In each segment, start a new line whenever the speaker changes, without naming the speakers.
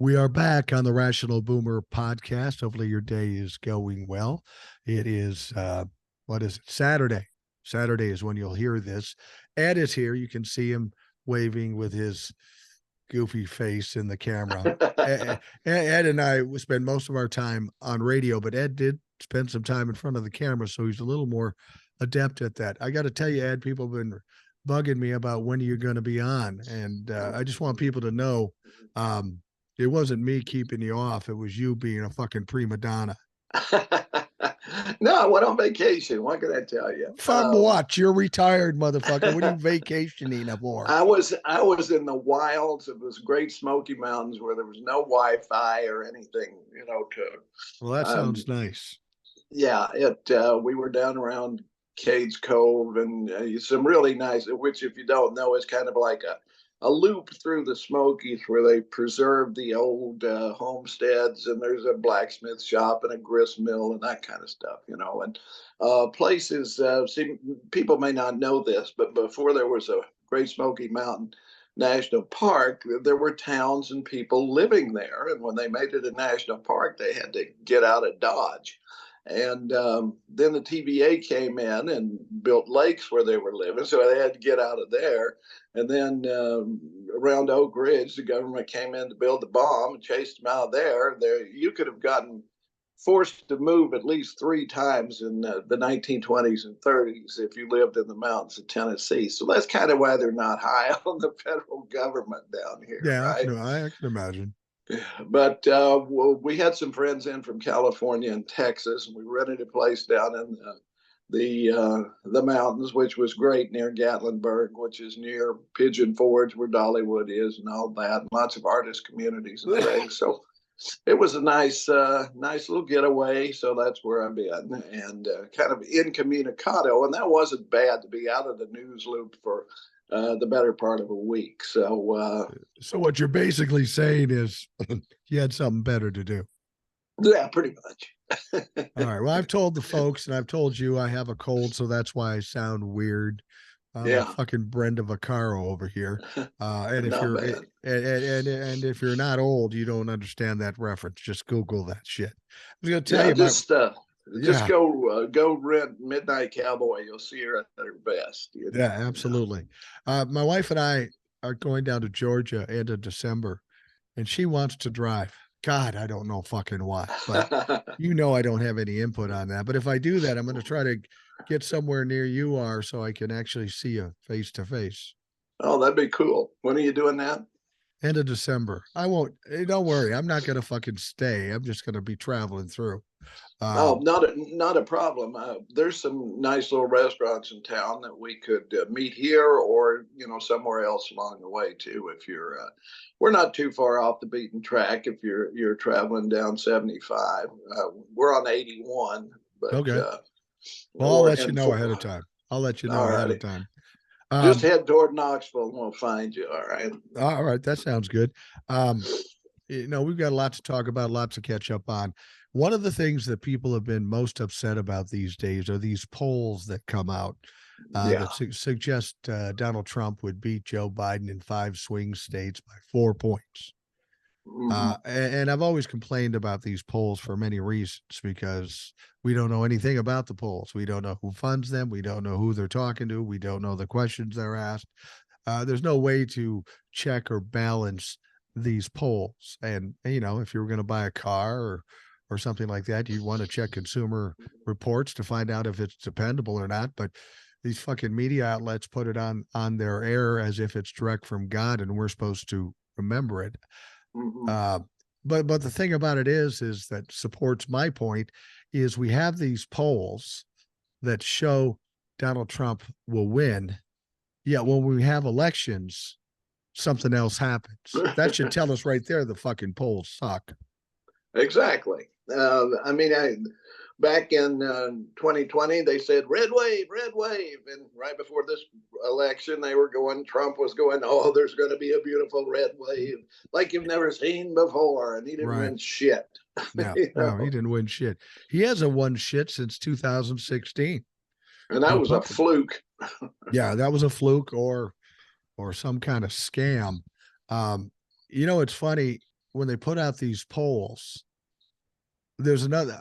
We are back on the Rational Boomer podcast. Hopefully your day is going well. It is what is it? Saturday. Saturday is when you'll hear this. Ed is here. You can see him waving with his goofy face in the camera. Ed and I spend most of our time on radio, but Ed did spend some time in front of the camera, so he's a little more adept at that. I got to tell you, Ed, people have been bugging me about when you're going to be on, and I just want people to know it wasn't me keeping you off. It was you being a fucking prima donna.
No, I went on vacation. What can I tell you?
From what? You're retired, motherfucker. What are you vacationing for?
I was in the wilds of this Great Smoky Mountains where there was no Wi-Fi or anything,
Well, that sounds nice.
Yeah, we were down around Cades Cove and some really nice, which if you don't know is kind of like a loop through the Smokies where they preserve the old homesteads, and there's a blacksmith shop and a grist mill and that kind of stuff, and places. See, people may not know this, but before there was a Great Smoky Mountain National Park, there were towns and people living there, and when they made it a national park, they had to get out of Dodge. And then the TVA came in and built lakes where they were living, so they had to get out of there. And then around Oak Ridge, the government came in to build the bomb and chased them out of there. You could have gotten forced to move at least 3 times in the 1920s and 30s if you lived in the mountains of Tennessee. So that's kind of why they're not high on the federal government down here,
yeah,
right?
I can imagine.
But we had some friends in from California and Texas, and we rented a place down in the mountains, which was great, near Gatlinburg, which is near Pigeon Forge, where Dollywood is, and all that. And lots of artist communities and things. So it was a nice little getaway. So that's where I've been, and kind of incommunicado. And that wasn't bad to be out of the news loop for the better part of a week. So
what you're basically saying is you had something better to do.
Yeah, pretty much.
All right. Well, I've told the folks and I've told you I have a cold, so that's why I sound weird. I'm
Yeah.
like fucking Brenda Vaccaro over here. And if
Not
you're
bad.
and if you're not old, you don't understand that reference. Just Google that shit. I was gonna tell
Yeah,
you
just go rent Midnight Cowboy. You'll see her at her best.
Yeah, absolutely. My wife and I are going down to Georgia end of December, and she wants to drive. God, I don't know fucking why, but I don't have any input on that. But if I do that, I'm going to try to get somewhere near you are so I can actually see you face to face.
Oh, that'd be cool. When are you doing that?
End of December. I won't. Don't worry. I'm not going to fucking stay. I'm just going to be traveling through.
Oh, not a problem. There's some nice little restaurants in town that we could meet here, or somewhere else along the way too. If you're, we're not too far off the beaten track. If you're traveling down 75, we're on 81. But
okay. Well, I'll let you know ahead of time. I'll let you know ahead of time.
Just head toward Knoxville and we'll find you. All right.
All right. That sounds good. We've got a lot to talk about, lots to catch up on. One of the things that people have been most upset about these days are these polls that come out that suggest Donald Trump would beat Joe Biden in 5 swing states by 4 points. And I've always complained about these polls for many reasons, because we don't know anything about the polls. We don't know who funds them. We don't know who they're talking to. We don't know the questions they're asked. There's no way to check or balance these polls. And if you were going to buy a car or something like that, you want to check Consumer Reports to find out if it's dependable or not. But these fucking media outlets put it on their air as if it's direct from God and we're supposed to remember it. But the thing about it is that supports my point is we have these polls that show Donald Trump will win. Yet when we have elections, something else happens. That should tell us right there the fucking polls suck.
Exactly. Back in 2020, they said red wave, and right before this election, Trump was going, oh, there's going to be a beautiful red wave like you've never seen before, and he didn't win shit.
No, no, he didn't win shit. He hasn't won shit since 2016,
and that was a fluke.
Yeah, that was a fluke or some kind of scam. It's funny. when they put out these polls, there's another.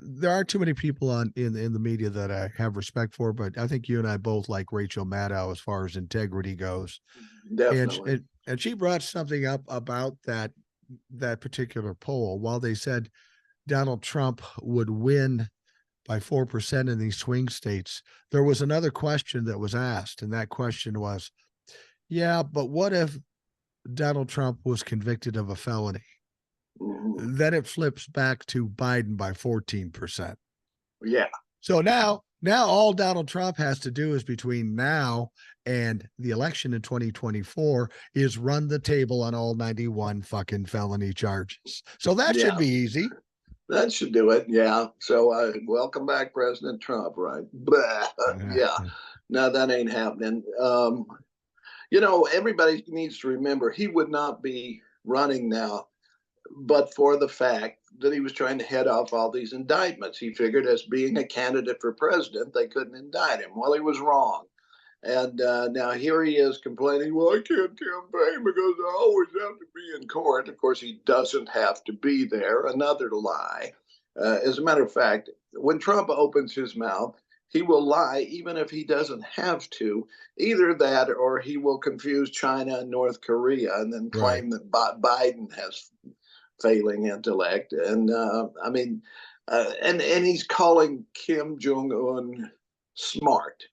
There aren't too many people in the media that I have respect for, but I think you and I both like Rachel Maddow as far as integrity goes, and
Definitely.
and she brought something up about that particular poll. While they said Donald Trump would win by 4% in these swing states, there was another question that was asked, and that question was, yeah, but what if Donald Trump was convicted of a felony?
Mhm.
Then it flips back to Biden by 14%.
Yeah.
So now all Donald Trump has to do is between now and the election in 2024 is run the table on all 91 fucking felony charges. So that should
Yeah.
be easy.
That should do it. Yeah. So welcome back, President Trump, right? Blah. Yeah. No, that ain't happening. Everybody needs to remember he would not be running now but for the fact that he was trying to head off all these indictments. He figured as being a candidate for president, they couldn't indict him. Well, he was wrong. And now here he is complaining, well, I can't campaign because I always have to be in court. Of course, he doesn't have to be there. Another lie. As a matter of fact, when Trump opens his mouth, he will lie even if he doesn't have to. Either that or he will confuse China and North Korea and then
Right.
claim that Biden has failing intellect. And I mean, and he's calling Kim Jong Un smart,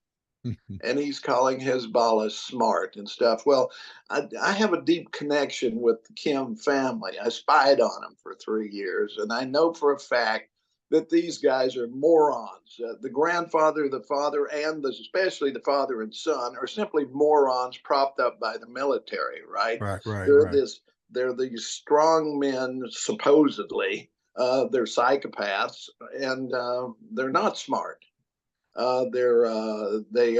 and he's calling Hezbollah smart and stuff. Well, I have a deep connection with the Kim family. I spied on them for 3 years, and I know for a fact that these guys are morons. The grandfather, the father, and especially the father and son are simply morons propped up by the military. Right?
Right, right,
They're
right.
this. They're these strong men, supposedly. They're psychopaths, and they're not smart. They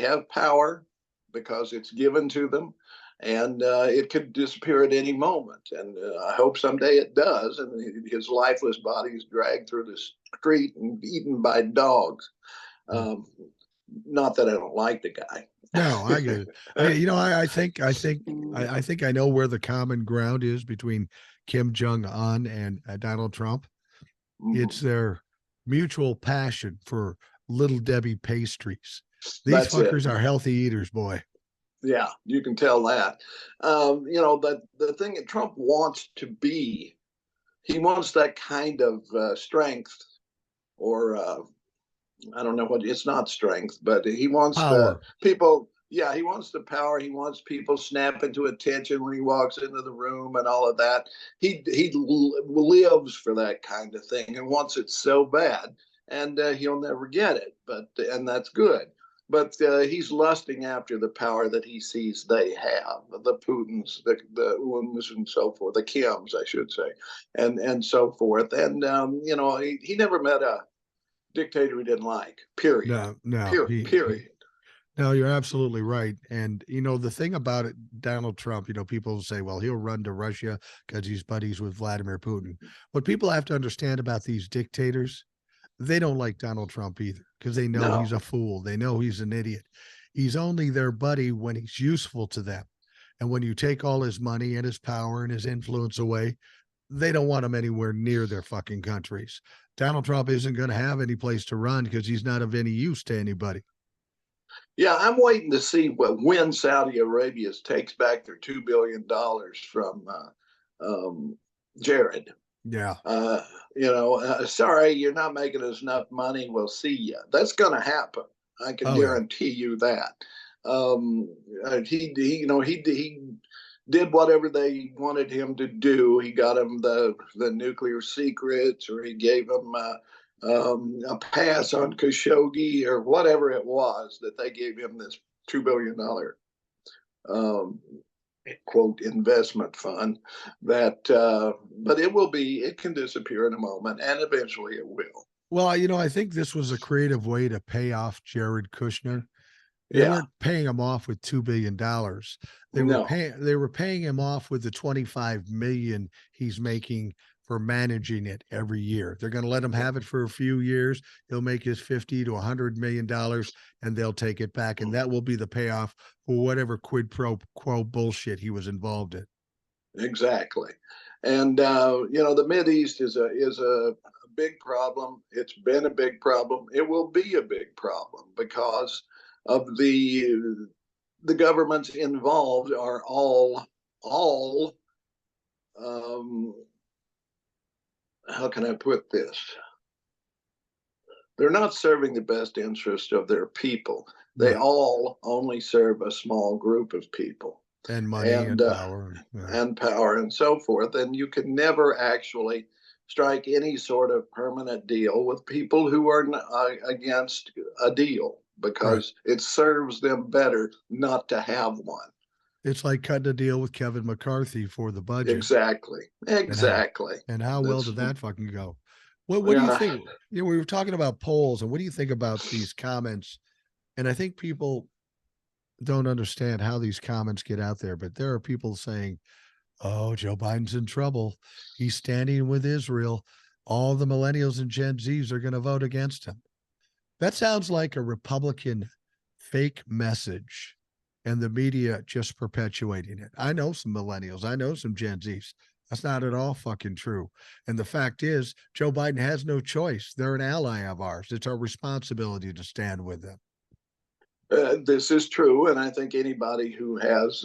have power because it's given to them, and it could disappear at any moment. And I hope someday it does, and his lifeless body is dragged through the street and eaten by dogs. Um, Not that I don't like the guy.
No, I get it. I think I know where the common ground is between Kim Jong Un and Donald Trump. It's
Mhm.
their mutual passion for Little Debbie pastries. These
That's it.
fuckers are healthy eaters, boy.
Yeah, you can tell that. The thing that Trump wants to be, he wants that kind of strength or I don't know what it's not strength, but he wants the
Power.
people. Yeah, he wants the power. He wants people snapping to attention when he walks into the room and all of that. He lives for that kind of thing and wants it so bad, and he'll never get it. And that's good. But he's lusting after the power that he sees they have, the Putins, the Uns, and so forth, the Kims, I should say, and so forth. And he never met a dictator he didn't like. Period.
No, no,
Period. Period.
no, you're absolutely right. And the thing about it, Donald Trump, people say, well, he'll run to Russia because he's buddies with Vladimir Putin. What people have to understand about these dictators, they don't like Donald Trump either because they know he's
No.
a fool. They know he's an idiot. He's only their buddy when he's useful to them. And when you take all his money and his power and his influence away, they don't want him anywhere near their fucking countries. Donald Trump isn't going to have any place to run because he's not of any use to anybody.
Yeah, I'm waiting to see when Saudi Arabia takes back their $2 billion from Jared.
Yeah.
Uh, sorry, you're not making us enough money. We'll see you. That's going to happen. I can
Oh, yeah.
guarantee you that. He did whatever they wanted him to do. He got him the nuclear secrets, or he gave him a pass on Khashoggi, or whatever it was that they gave him this $2 billion um, quote investment fund. But it can disappear in a moment, and eventually it will.
Well, I think this was a creative way to pay off Jared Kushner. They
Yeah.
weren't paying him off with $2 billion.
No.
They were paying him off with the 25 million he's making for managing it every year. They're going to let him have it for a few years. He'll make his 50 to $100 million, and they'll take it back, and that will be the payoff for whatever quid pro quo bullshit he was involved in.
exactly. And the Mid East is a big problem. It's been a big problem. It will be a big problem because of the governments involved are all um, how can I put this? They're not serving the best interest of their people. They
Right.
all only serve a small group of people,
And money
and
and power. Yeah.
and power and so forth. And you can never actually strike any sort of permanent deal with people who are against a deal
Right.
because it serves them better not to have one.
It's like cutting a deal with Kevin McCarthy for the budget.
Exactly.
And how
Exactly.
well
That's
did that fucking go? What do you
yeah.
think? We were talking about polls, and what do you think about these comments? And I think people don't understand how these comments get out there, but there are people saying, "Oh, Joe Biden's in trouble. He's standing with Israel. All the millennials and Gen Zs are going to vote against him." That sounds like a Republican fake message and the media just perpetuating it. I know some millennials, I know some Gen Zs. That's not at all fucking true. And the fact is, Joe Biden has no choice. They're an ally of ours. It's our responsibility to stand with them.
This is true, and I think anybody who has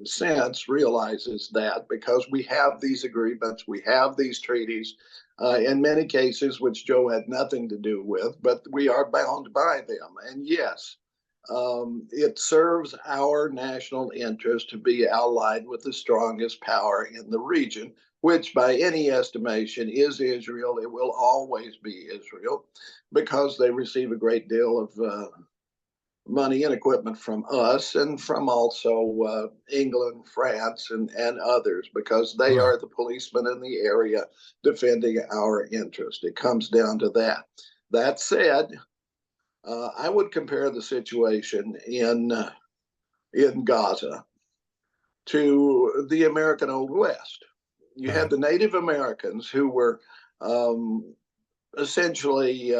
sense realizes that because we have these agreements, we have these treaties, in many cases which Joe had nothing to do with, but we are bound by them. And yes, it serves our national interest to be allied with the strongest power in the region, which by any estimation is Israel. It will always be Israel because they receive a great deal of money and equipment from us and from also England, France, and others because they
Right.
are the policemen in the area defending our interest. It comes down to that. That said, I would compare the situation in Gaza to the American Old West. You had
Right.
the Native Americans who were um, essentially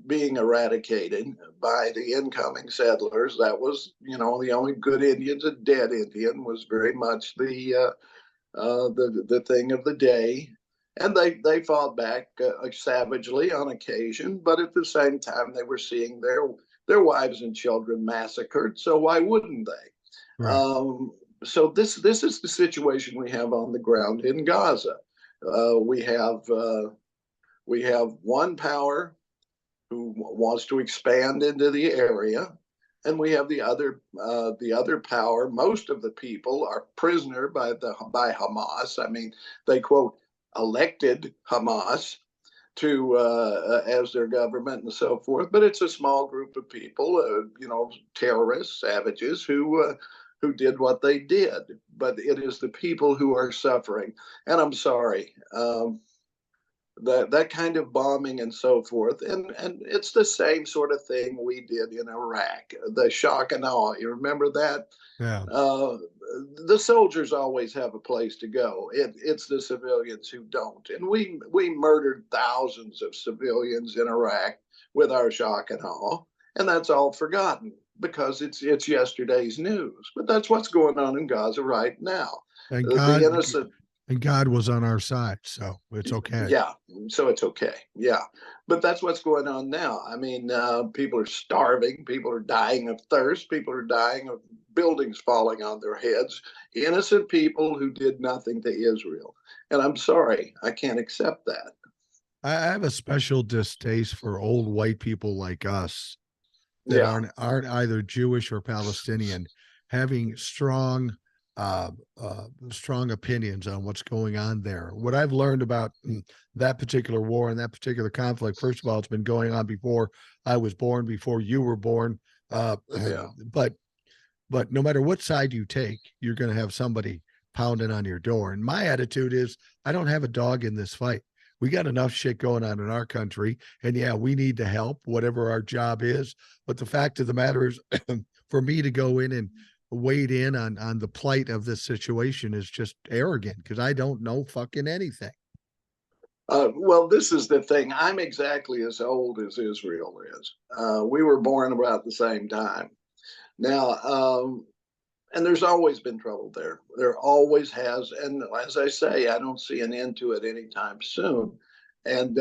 being eradicated by the incoming settlers. That was, the only good Indians. A dead Indian was very much the thing of the day, and they fought back savagely on occasion, but at the same time they were seeing their wives and children massacred. So why wouldn't they?
Right.
So this is the situation we have on the ground in Gaza. We have one power who wants to expand into the area, and we have the other power. Most of the people are prisoner by Hamas. I mean, they quote elected Hamas to as their government and so forth, but it's a small group of people, terrorists, savages who did what they did. But it is the people who are suffering, and I'm sorry. That kind of bombing and so forth, and it's the same sort of thing we did in Iraq, the shock and awe. You remember that?
Yeah.
uh, the soldiers always have a place to go. It's the civilians who don't, and we murdered thousands of civilians in Iraq with our shock and awe, and that's all forgotten because it's yesterday's news. But that's what's going on in Gaza right now.
And
The
God
innocent
and God was on our side, so it's okay.
Yeah, so it's okay. Yeah, but that's what's going on now. I mean, people are starving, people are dying of thirst, people are dying of buildings falling on their heads, innocent people who did nothing to Israel. And I'm sorry, I can't accept that.
I have a special distaste for old white people like us that
Yeah.
aren't either Jewish or Palestinian having strong opinions on what's going on there. What I've learned about that particular war and that particular conflict, first of all, it's been going on before I was born, before you were born. Uh,
Yeah.
but but no matter what side you take, you're going to have somebody pounding on your door. And my attitude is, I don't have a dog in this fight. We got enough shit going on in our country. And yeah, we need to help, whatever our job is. But the fact of the matter is, for me to go in and wade in on the plight of this situation is just arrogant because I don't know fucking anything.
Well, this is the thing. I'm exactly as old as Israel is. We were born about the same time. Now, and there's always been trouble there. There always has, and as I say, I don't see an end to it anytime soon. And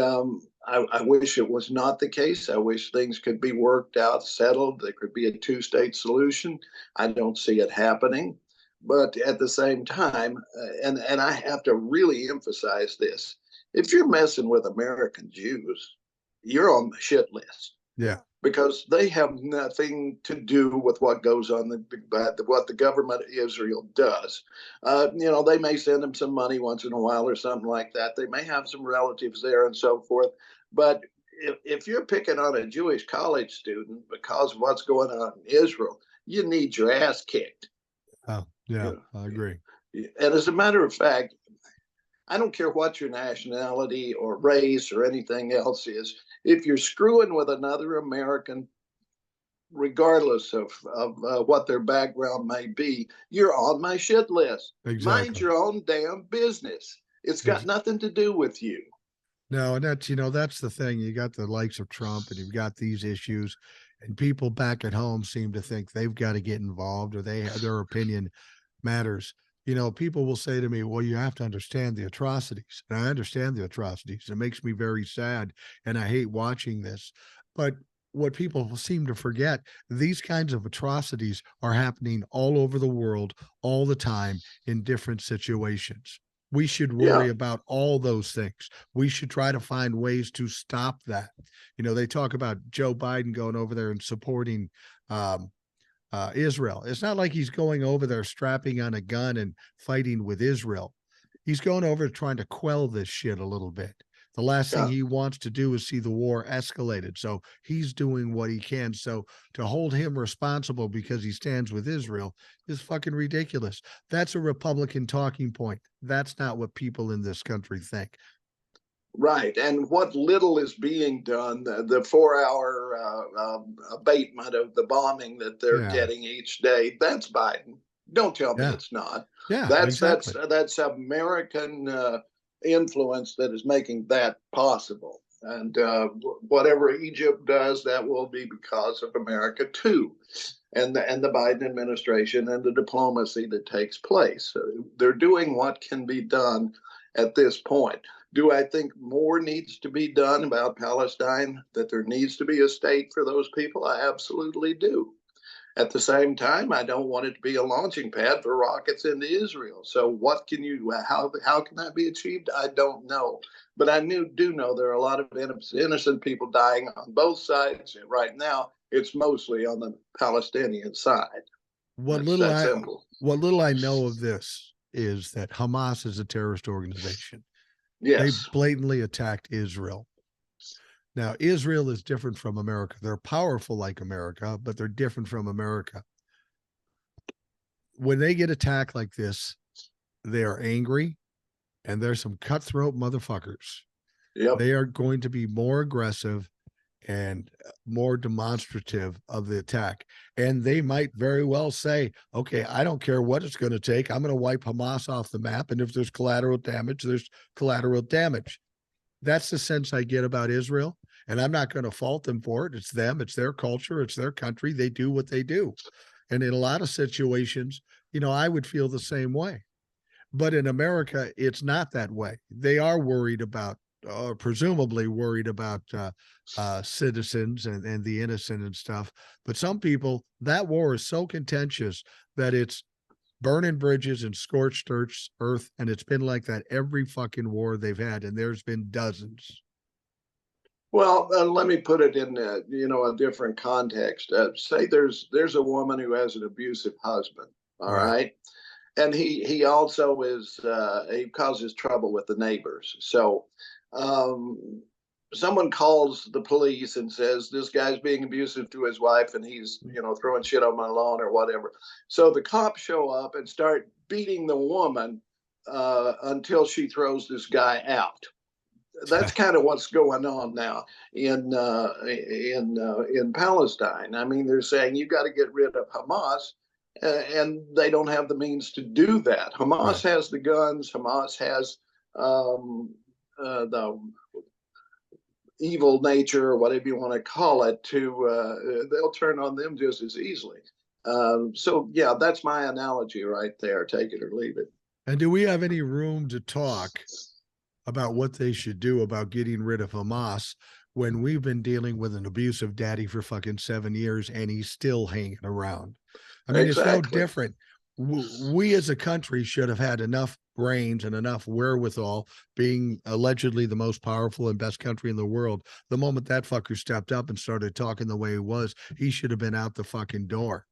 I wish it was not the case. I wish things could be worked out, settled. There could be a two-state solution. I don't see it happening. But at the same time, and I have to really emphasize this: if you're messing with American Jews, you're on the shit list,
Yeah.
because they have nothing to do with what goes on, what the government of Israel does. They may send them some money once in a while or something like that. They may have some relatives there and so forth. But if you're picking on a Jewish college student because of what's going on in Israel, you need your ass kicked.
Oh, yeah,
You
I agree.
And as a matter of fact, I don't care what your nationality or race or anything else is. If you're screwing with another American, regardless of what their background may be, you're on my shit list. Mind
Exactly.
your own damn business. It's got
Ex-
nothing to do with you.
no, and that's the thing. You got the likes of Trump, and you've got these issues, and people back at home seem to think they've got to get involved, or their opinion matters. People will say to me, well, you have to understand the atrocities. And I understand the atrocities. It makes me very sad. And I hate watching this. But what people seem to forget, these kinds of atrocities are happening all over the world, all the time, in different situations. We should
Yeah.
worry about all those things. We should try to find ways to stop that. They talk about Joe Biden going over there and supporting Israel. It's not like he's going over there strapping on a gun and fighting with Israel. He's going over trying to quell this shit a little bit. The last thing
Yeah.
he wants to do is see the war escalated. So he's doing what he can. So to hold him responsible because he stands with Israel is fucking ridiculous. That's a Republican talking point. That's not what people in this country think.
Right. And what little is being done, the 4 hour abatement of the bombing that they're
Yeah.
getting each day, that's Biden. Don't tell me
Yeah.
it's not.
Yeah,
That's
exactly.
that's American influence that is making that possible. And whatever Egypt does, that will be because of America too, and the Biden administration and the diplomacy that takes place. So they're doing what can be done at this point. Do I think more needs to be done about Palestine, that there needs to be a state for those people? I absolutely do. At the same time, I don't want it to be a launching pad for rockets into Israel. So what can you, how can that be achieved? I don't know. But I do know there are a lot of innocent people dying on both sides. And right now, it's mostly on the Palestinian side.
What
It's
little
that
I
simple.
what little I know of this is that Hamas is a terrorist organization. They
Yes.
blatantly attacked Israel. Now, Israel is different from America. They're powerful like America, but they're different from America. When they get attacked like this, they are angry, and there's some cutthroat motherfuckers.
Yep.
They are going to be more aggressive and more demonstrative of the attack. And they might very well say, okay, I don't care what it's going to take. I'm going to wipe Hamas off the map. And if there's collateral damage, there's collateral damage. That's the sense I get about Israel. And I'm not going to fault them for it. It's them, it's their culture, it's their country. They do what they do. And in a lot of situations, I would feel the same way. But in America, it's not that way. They are worried about, or presumably worried about citizens and the innocent and stuff. But some people, that war is so contentious that it's burning bridges and scorched earth. And it's been like that every fucking war they've had. And there's been dozens.
Well, let me put it in a different context. Say there's a woman who has an abusive husband. All
Right.
right, and he also is he causes trouble with the neighbors. So um, someone calls the police and says this guy's being abusive to his wife and he's throwing shit on my lawn or whatever. So the cops show up and start beating the woman until she throws this guy out. That's kind of what's going on now in Palestine. I mean, they're saying you got to get rid of Hamas, and they don't have the means to do that. Hamas
Right.
has the guns. Hamas has the evil nature, or whatever you want to call it. They'll turn on them just as easily. So yeah, that's my analogy right there. Take it or leave it.
And do we have any room to talk about what they should do about getting rid of Hamas when we've been dealing with an abusive daddy for fucking 7 years and he's still hanging around? I mean, it's no
Exactly.
different. We as a country should have had enough brains and enough wherewithal, being allegedly the most powerful and best country in the world. The moment that fucker stepped up and started talking the way he was, he should have been out the fucking door.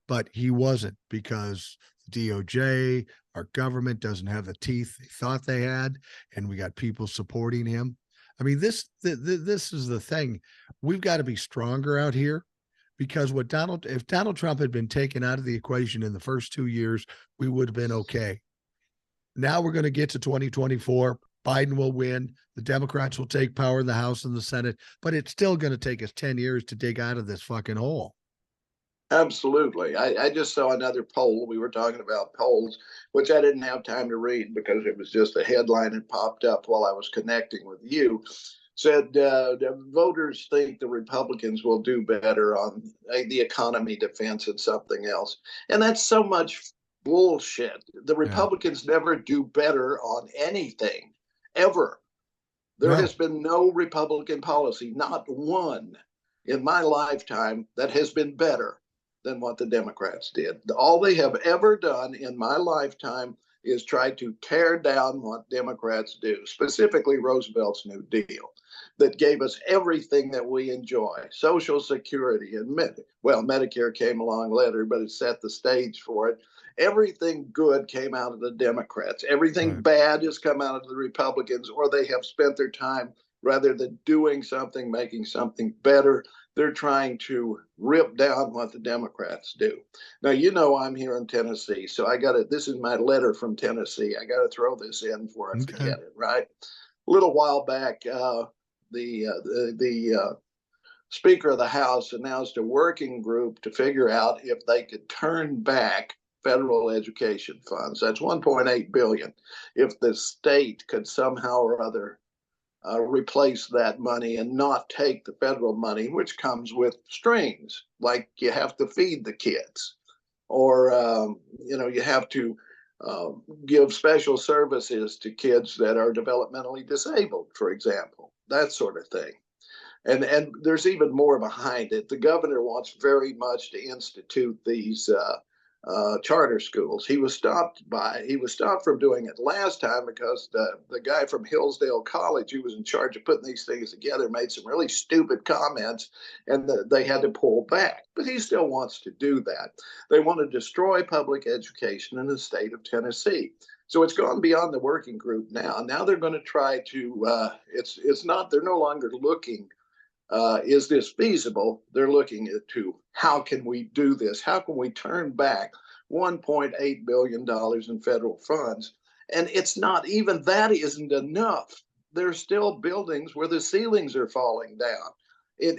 But he wasn't, because the DOJ, our government, doesn't have the teeth they thought they had, and we got people supporting him. I mean, this is the thing. We've got to be stronger out here, because if Donald Trump had been taken out of the equation in the first 2 years, we would have been okay. Now we're going to get to 2024. Biden will win. The Democrats will take power in the House and the Senate, but it's still going to take us 10 years to dig out of this fucking hole.
Absolutely. I just saw another poll. We were talking about polls, which I didn't have time to read because it was just a headline that popped up while I was connecting with you. Said the voters think the Republicans will do better on the economy, defense, and something else. And that's so much bullshit. The
Yeah.
Republicans never do better on anything, ever. There
No.
has been no Republican policy, not one, in my lifetime that has been better than what the Democrats did. All they have ever done in my lifetime is try to tear down what Democrats do, specifically Roosevelt's New Deal, that gave us everything that we enjoy, Social Security and Medicare came along later, but it set the stage for it. Everything good came out of the Democrats. Everything
Right.
bad has come out of the Republicans, or they have spent their time rather than doing something, making something better. They're trying to rip down what the Democrats do. Now, you know, I'm here in Tennessee, so I got to, this is my letter from Tennessee. I got to throw this in before I
Okay.
forget it, right? A little while back, the Speaker of the House announced a working group to figure out if they could turn back federal education funds. That's 1.8 billion. If the state could somehow or other replace that money and not take the federal money, which comes with strings, like you have to feed the kids, or you have to give special services to kids that are developmentally disabled, for example, that sort of thing. And there's even more behind it. The governor wants very much to institute these charter schools. He was stopped from doing it last time because the guy from Hillsdale College, who was in charge of putting these things together, made some really stupid comments, and they had to pull back. But he still wants to do that. They want to destroy public education in the state of Tennessee. So it's gone beyond the working group now. Now they're going to try to. It's not. They're no longer looking, is this feasible? They're looking to how can we do this? How can we turn back $1.8 billion in federal funds? And it's not even that isn't enough. There's still buildings where the ceilings are falling down,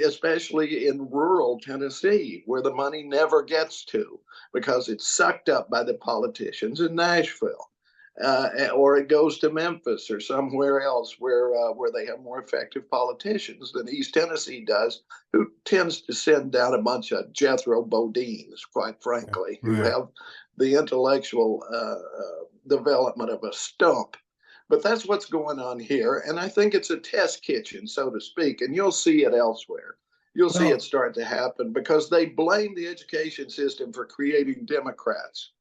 especially in rural Tennessee, where the money never gets to because it's sucked up by the politicians in Nashville. Or it goes to Memphis or somewhere else where they have more effective politicians than East Tennessee does, who tends to send down a bunch of Jethro Bodines, quite frankly, who
Right.
have the intellectual development of a stump. But that's what's going on here, and I think it's a test kitchen, so to speak, and you'll see it elsewhere. You'll see it
Well,
start to happen because they blame the education system for creating Democrats.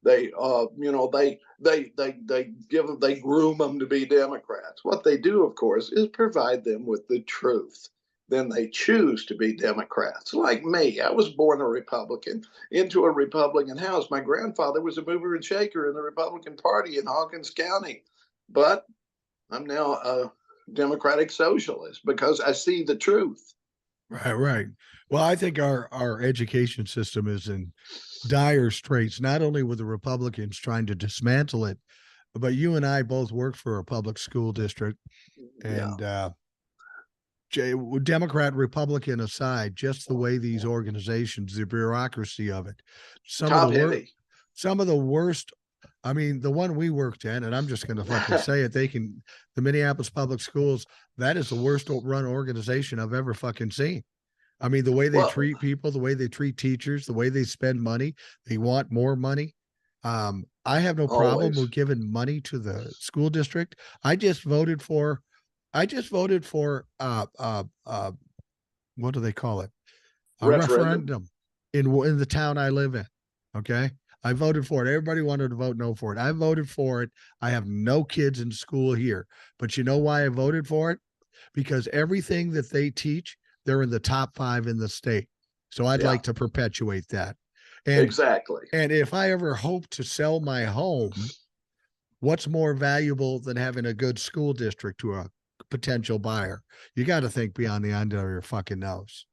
They groom them to be Democrats. What they do, of course, is provide them with the truth. Then they choose to be Democrats. Like me, I was born a Republican into a Republican house. My grandfather was a mover and shaker in the Republican Party in Hawkins County, but I'm now a Democratic socialist because I see the truth.
right, right. Well, I think our education system is in dire straits, not only with the Republicans trying to dismantle it, but you and I both work for a public school district,
Yeah,
and Democrat, Republican aside, just the way these organizations, the bureaucracy of it, some of the
top
worst,
heavy.
some of the worst. I mean, the one we worked in, and I'm just going to fucking say it. The Minneapolis Public Schools, that is the worst run organization I've ever fucking seen. I mean, the way they
Well,
treat people, the way they treat teachers, the way they spend money, they want more money. I have no problem
always
with giving money to the school district. I just voted for, I just voted for, what do they call it? A
referendum.
referendum in the town I live in. Okay. I voted for it. Everybody wanted to vote no for it. I voted for it. I have no kids in school here. But you know why I voted for it? Because everything that they teach, they're in the top 5 in the state. So I'd
Yeah,
like to perpetuate that. And
exactly.
and if I ever hope to sell my home, what's more valuable than having a good school district to a potential buyer? You got to think beyond the end of your fucking nose.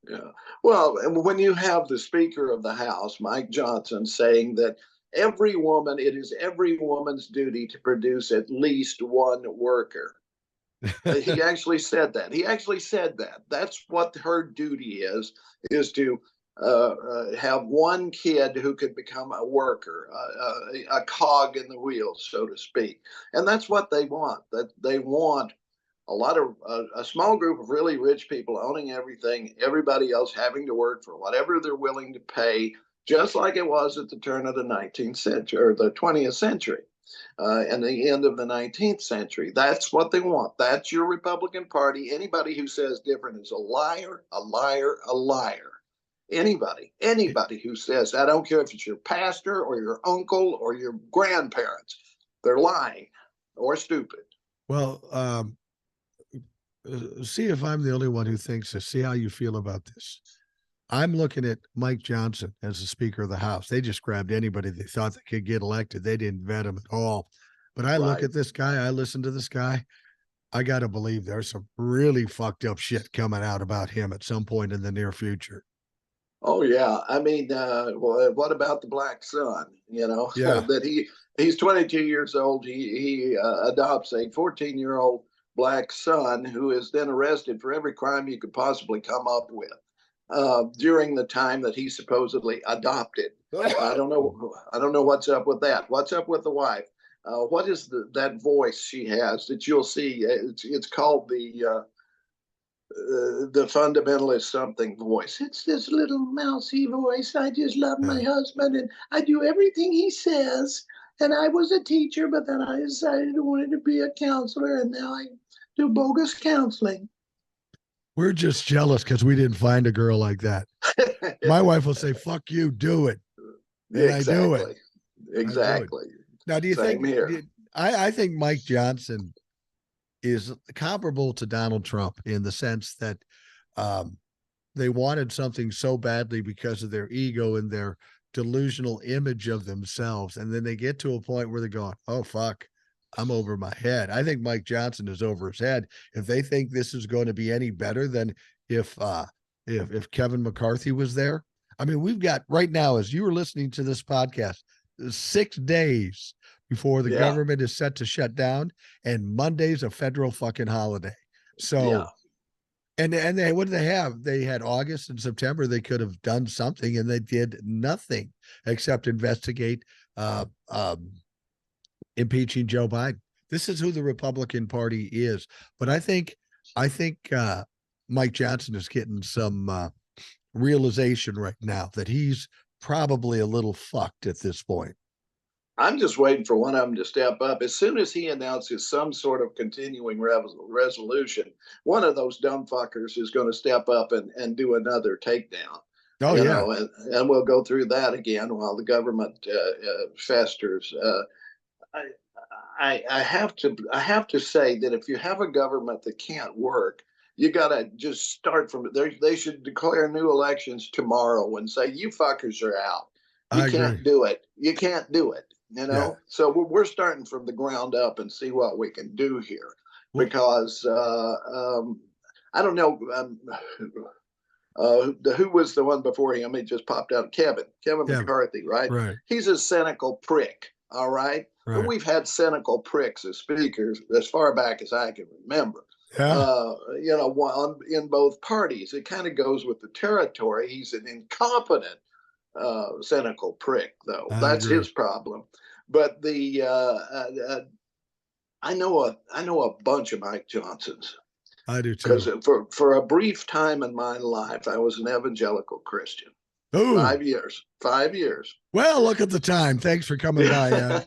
Yeah. Well, and when you have the Speaker of the House, Mike Johnson, saying that it is every woman's duty to produce at least one worker. He actually said that. He actually said that. That's what her duty is to have one kid who could become a worker, a cog in the wheel, so to speak. And that's what they want. That they want a lot of a small group of really rich people owning everything, everybody else having to work for whatever they're willing to pay, just like it was at the turn of the 19th century or the 20th century and the end of the 19th century. That's what they want. That's your Republican Party. Anybody who says different is a liar, a liar, a liar. Anybody who says, I don't care if it's your pastor or your uncle or your grandparents, they're lying or stupid.
Well, see if I'm the only one who thinks this. See how you feel about this. I'm looking at Mike Johnson as the Speaker of the House. They just grabbed anybody they thought they could get elected. They didn't vet him at all. But I look
Right.
at this guy, I listen to this guy. I got to believe there's some really fucked up shit coming out about him at some point in the near future.
Oh yeah, I mean, well, what about the black son? You know
Yeah.
that he's 22 years old. He adopts a 14-year-old black son who is then arrested for every crime you could possibly come up with during the time that he supposedly adopted. I don't know. I don't know what's up with that. What's up with the wife? What is that voice she has that you'll see? It's called the fundamentalist something voice. It's this little mousy voice. I just love my husband and I do everything he says. And I was a teacher, but then I decided I wanted to be a counselor, and now I do bogus counseling.
We're just jealous because we didn't find a girl like that. My wife will say, fuck you, do it. And I do it.
Exactly.
I do it.
Exactly.
Now, do you
Same
think,
here.
I think Mike Johnson is comparable to Donald Trump in the sense that um, they wanted something so badly because of their ego and their delusional image of themselves. And then they get to a point where they're going, oh, fuck, I'm over my head. I think Mike Johnson is over his head. If they think this is going to be any better than if, if Kevin McCarthy was there, I mean, we've got right now, as you were listening to this podcast, 6 days before the
Yeah.
government is set to shut down, and Monday's a federal fucking holiday.
Yeah.
So, and they what did they have? They had August and September. They could have done something, and they did nothing except investigate impeaching Joe Biden. This is who the Republican Party is. But I think Mike Johnson is getting some realization right now that he's probably a little fucked at this point.
I'm just waiting for one of them to step up. As soon as he announces some sort of continuing resolution, one of those dumb fuckers is going to step up and do another takedown.
Oh
You
yeah,
know, and we'll go through that again while the government festers. I have to say that if you have a government that can't work, you got to just start from there. They should declare new elections tomorrow and say, you fuckers are out. You
I agree.
can't do it. You can't do it. You
Yeah.
know, so we're starting from the ground up and see what we can do here
Well,
because I don't know. Who was the one before him? He just popped out. Kevin
yeah,
McCarthy, right?
right,
He's a cynical prick. All right.
right.
We've had cynical pricks as speakers as far back as I can remember.
Yeah,
You know, in both parties, it kind of goes with the territory. He's an incompetent, cynical prick, though.
I
That's
agree.
his problem. But I know a bunch of Mike Johnsons,
I do
Because
too.
for a brief time in my life, I was an evangelical Christian.
Oh,
5 years. 5 years.
well, look at the time. Thanks for coming by.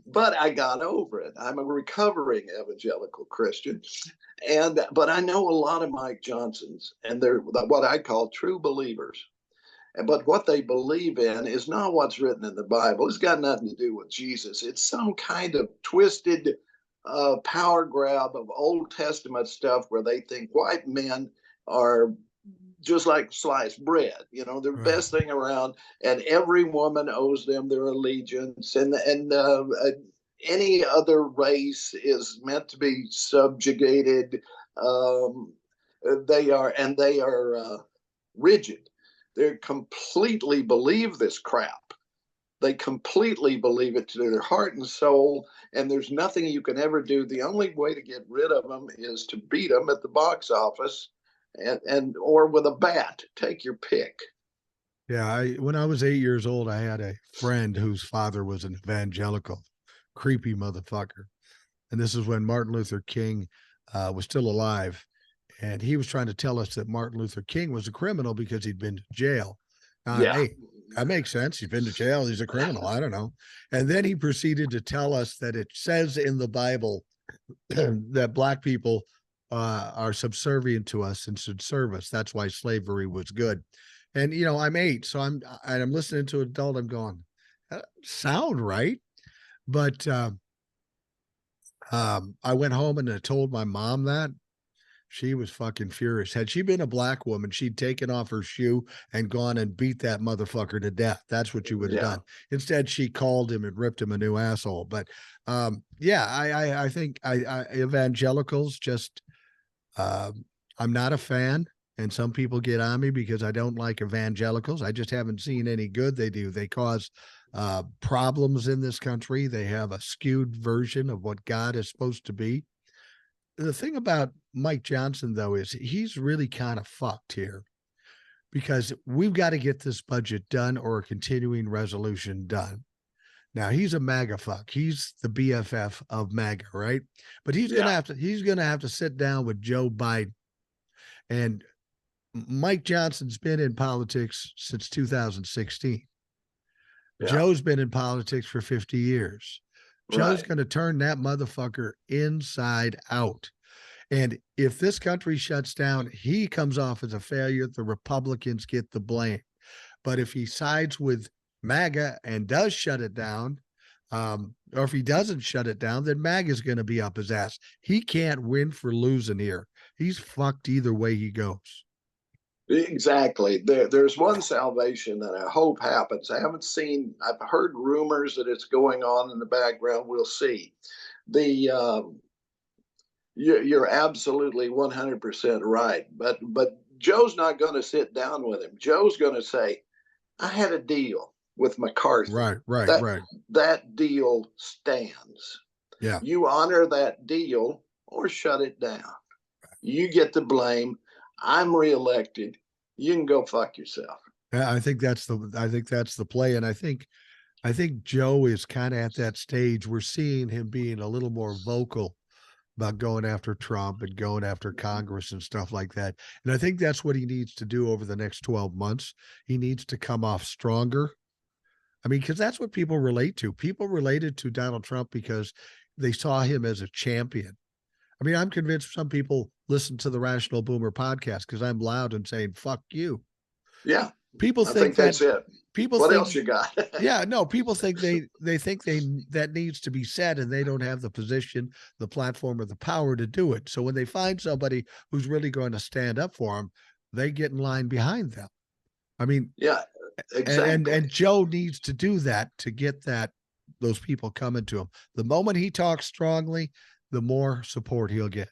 But I got over it. I'm a recovering evangelical Christian, but I know a lot of Mike Johnsons, and they're what I call true believers. But what they believe in is not what's written in the Bible. It's got nothing to do with Jesus. It's some kind of twisted power grab of Old Testament stuff where they think white men are just like sliced bread. You know, they're the
Right.
best thing around, and every woman owes them their allegiance, and any other race is meant to be subjugated. Um, they are rigid. They completely believe this crap. They completely believe it to their heart and soul, and there's nothing you can ever do. The only way to get rid of them is to beat them at the box office, and or with a bat. Take your pick.
Yeah, when I was 8 years old, I had a friend whose father was an evangelical, creepy motherfucker. And this is when Martin Luther King was still alive. And he was trying to tell us that Martin Luther King was a criminal because he'd been to jail.
Yeah,
Hey, that makes sense. He's been to jail. He's a criminal. I don't know. And then he proceeded to tell us that it says in the Bible that black people are subservient to us and should serve us. That's why slavery was good. And I'm 8, so I'm listening to an adult. I'm going, that sound right, but I went home and I told my mom that. She was fucking furious. Had she been a black woman, she'd taken off her shoe and gone and beat that motherfucker to death. That's what she would have
yeah.
done. Instead, she called him and ripped him a new asshole. But yeah, I think evangelicals just I'm not a fan. And some people get on me because I don't like evangelicals. I just haven't seen any good they do. They cause problems in this country. They have a skewed version of what God is supposed to be. The thing about Mike Johnson, though, is he's really kind of fucked here because we've got to get this budget done or a continuing resolution done. Now he's a MAGA fuck. He's the BFF of MAGA, right? But
Yeah.
he's gonna have to sit down with Joe Biden. And Mike Johnson's been in politics since 2016.
Yeah.
Joe's been in politics for 50 years. Joe's
Right.
going to turn that motherfucker inside out. And if this country shuts down, he comes off as a failure. The Republicans get the blame. But if he sides with MAGA and does shut it down, or if he doesn't shut it down, then MAGA is going to be up his ass. He can't win for losing here. He's fucked either way he goes.
Exactly. There's one salvation that I hope happens. I've heard rumors that it's going on in the background. We'll see. The you're absolutely 100% right. But Joe's not going to sit down with him. Joe's going to say, "I had a deal with McCarthy.
Right, right,
That
right.
that deal stands.
Yeah.
You honor that deal or shut it down. You get the blame. I'm reelected. You can go fuck yourself."
Yeah, I think that's the play. And I think Joe is kind of at that stage. We're seeing him being a little more vocal about going after Trump and going after Congress and stuff like that. And I think that's what he needs to do over the next 12 months. He needs to come off stronger. I mean, because that's what people relate to. People related to Donald Trump because they saw him as a champion. I mean, I'm convinced some people listen to the Rational Boomer podcast because I'm loud and saying, fuck you.
Yeah,
People
I
think
think
that
that's it.
people
What
think
else you got?
yeah, no, people think they think they that needs to be said and they don't have the position, the platform, or the power to do it. So when they find somebody who's really going to stand up for them, they get in line behind them. I mean,
Yeah,
and
exactly.
Joe needs to do that to get those people coming to him. The moment he talks strongly, the more support he'll get.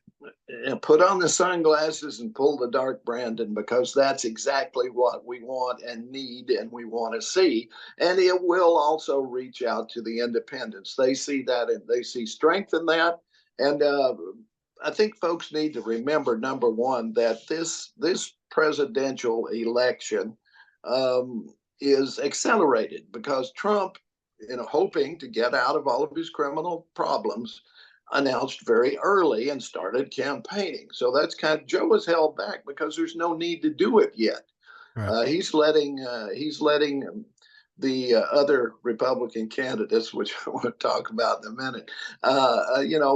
And put on the sunglasses and pull the dark Brandon, because that's exactly what we want and need and we want to see. And it will also reach out to the independents. They see that and they see strength in that. And I think folks need to remember, number one, that this presidential election is accelerated because Trump, hoping to get out of all of his criminal problems, announced very early and started campaigning. So that's kind of, Joe was held back because there's no need to do it yet.
Right.
He's letting the other Republican candidates, which I want to talk about in a minute,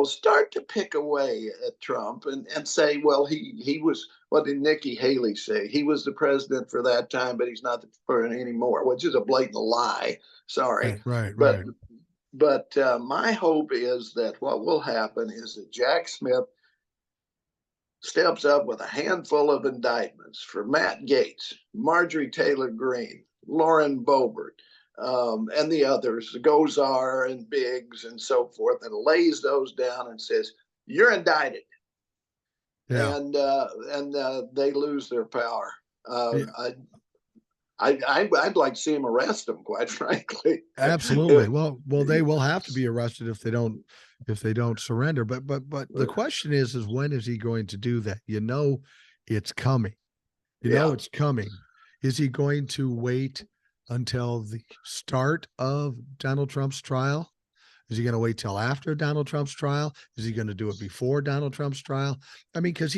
start to pick away at Trump and say, well, he was. What did Nikki Haley say? He was the president for that time, but he's not the president anymore, which is a blatant lie. Sorry,
Right. Right.
but
Right.
my hope is that what will happen is that Jack Smith steps up with a handful of indictments for Matt Gaetz, Marjorie Taylor Greene, Lauren Boebert, and the others, Gozar and Biggs and so forth, and lays those down and says, "You're indicted,"
Yeah.
and they lose their power. Uh,
Yeah.
I, I'd like to see him arrest them, quite frankly.
Absolutely. Well, they will have to be arrested if they don't surrender. But the question is when is he going to do that? You know, it's coming. You know,
Yeah,
it's coming. Is he going to wait until the start of Donald Trump's trial? Is he going to wait till after Donald Trump's trial? Is he going to do it before Donald Trump's trial? I mean, because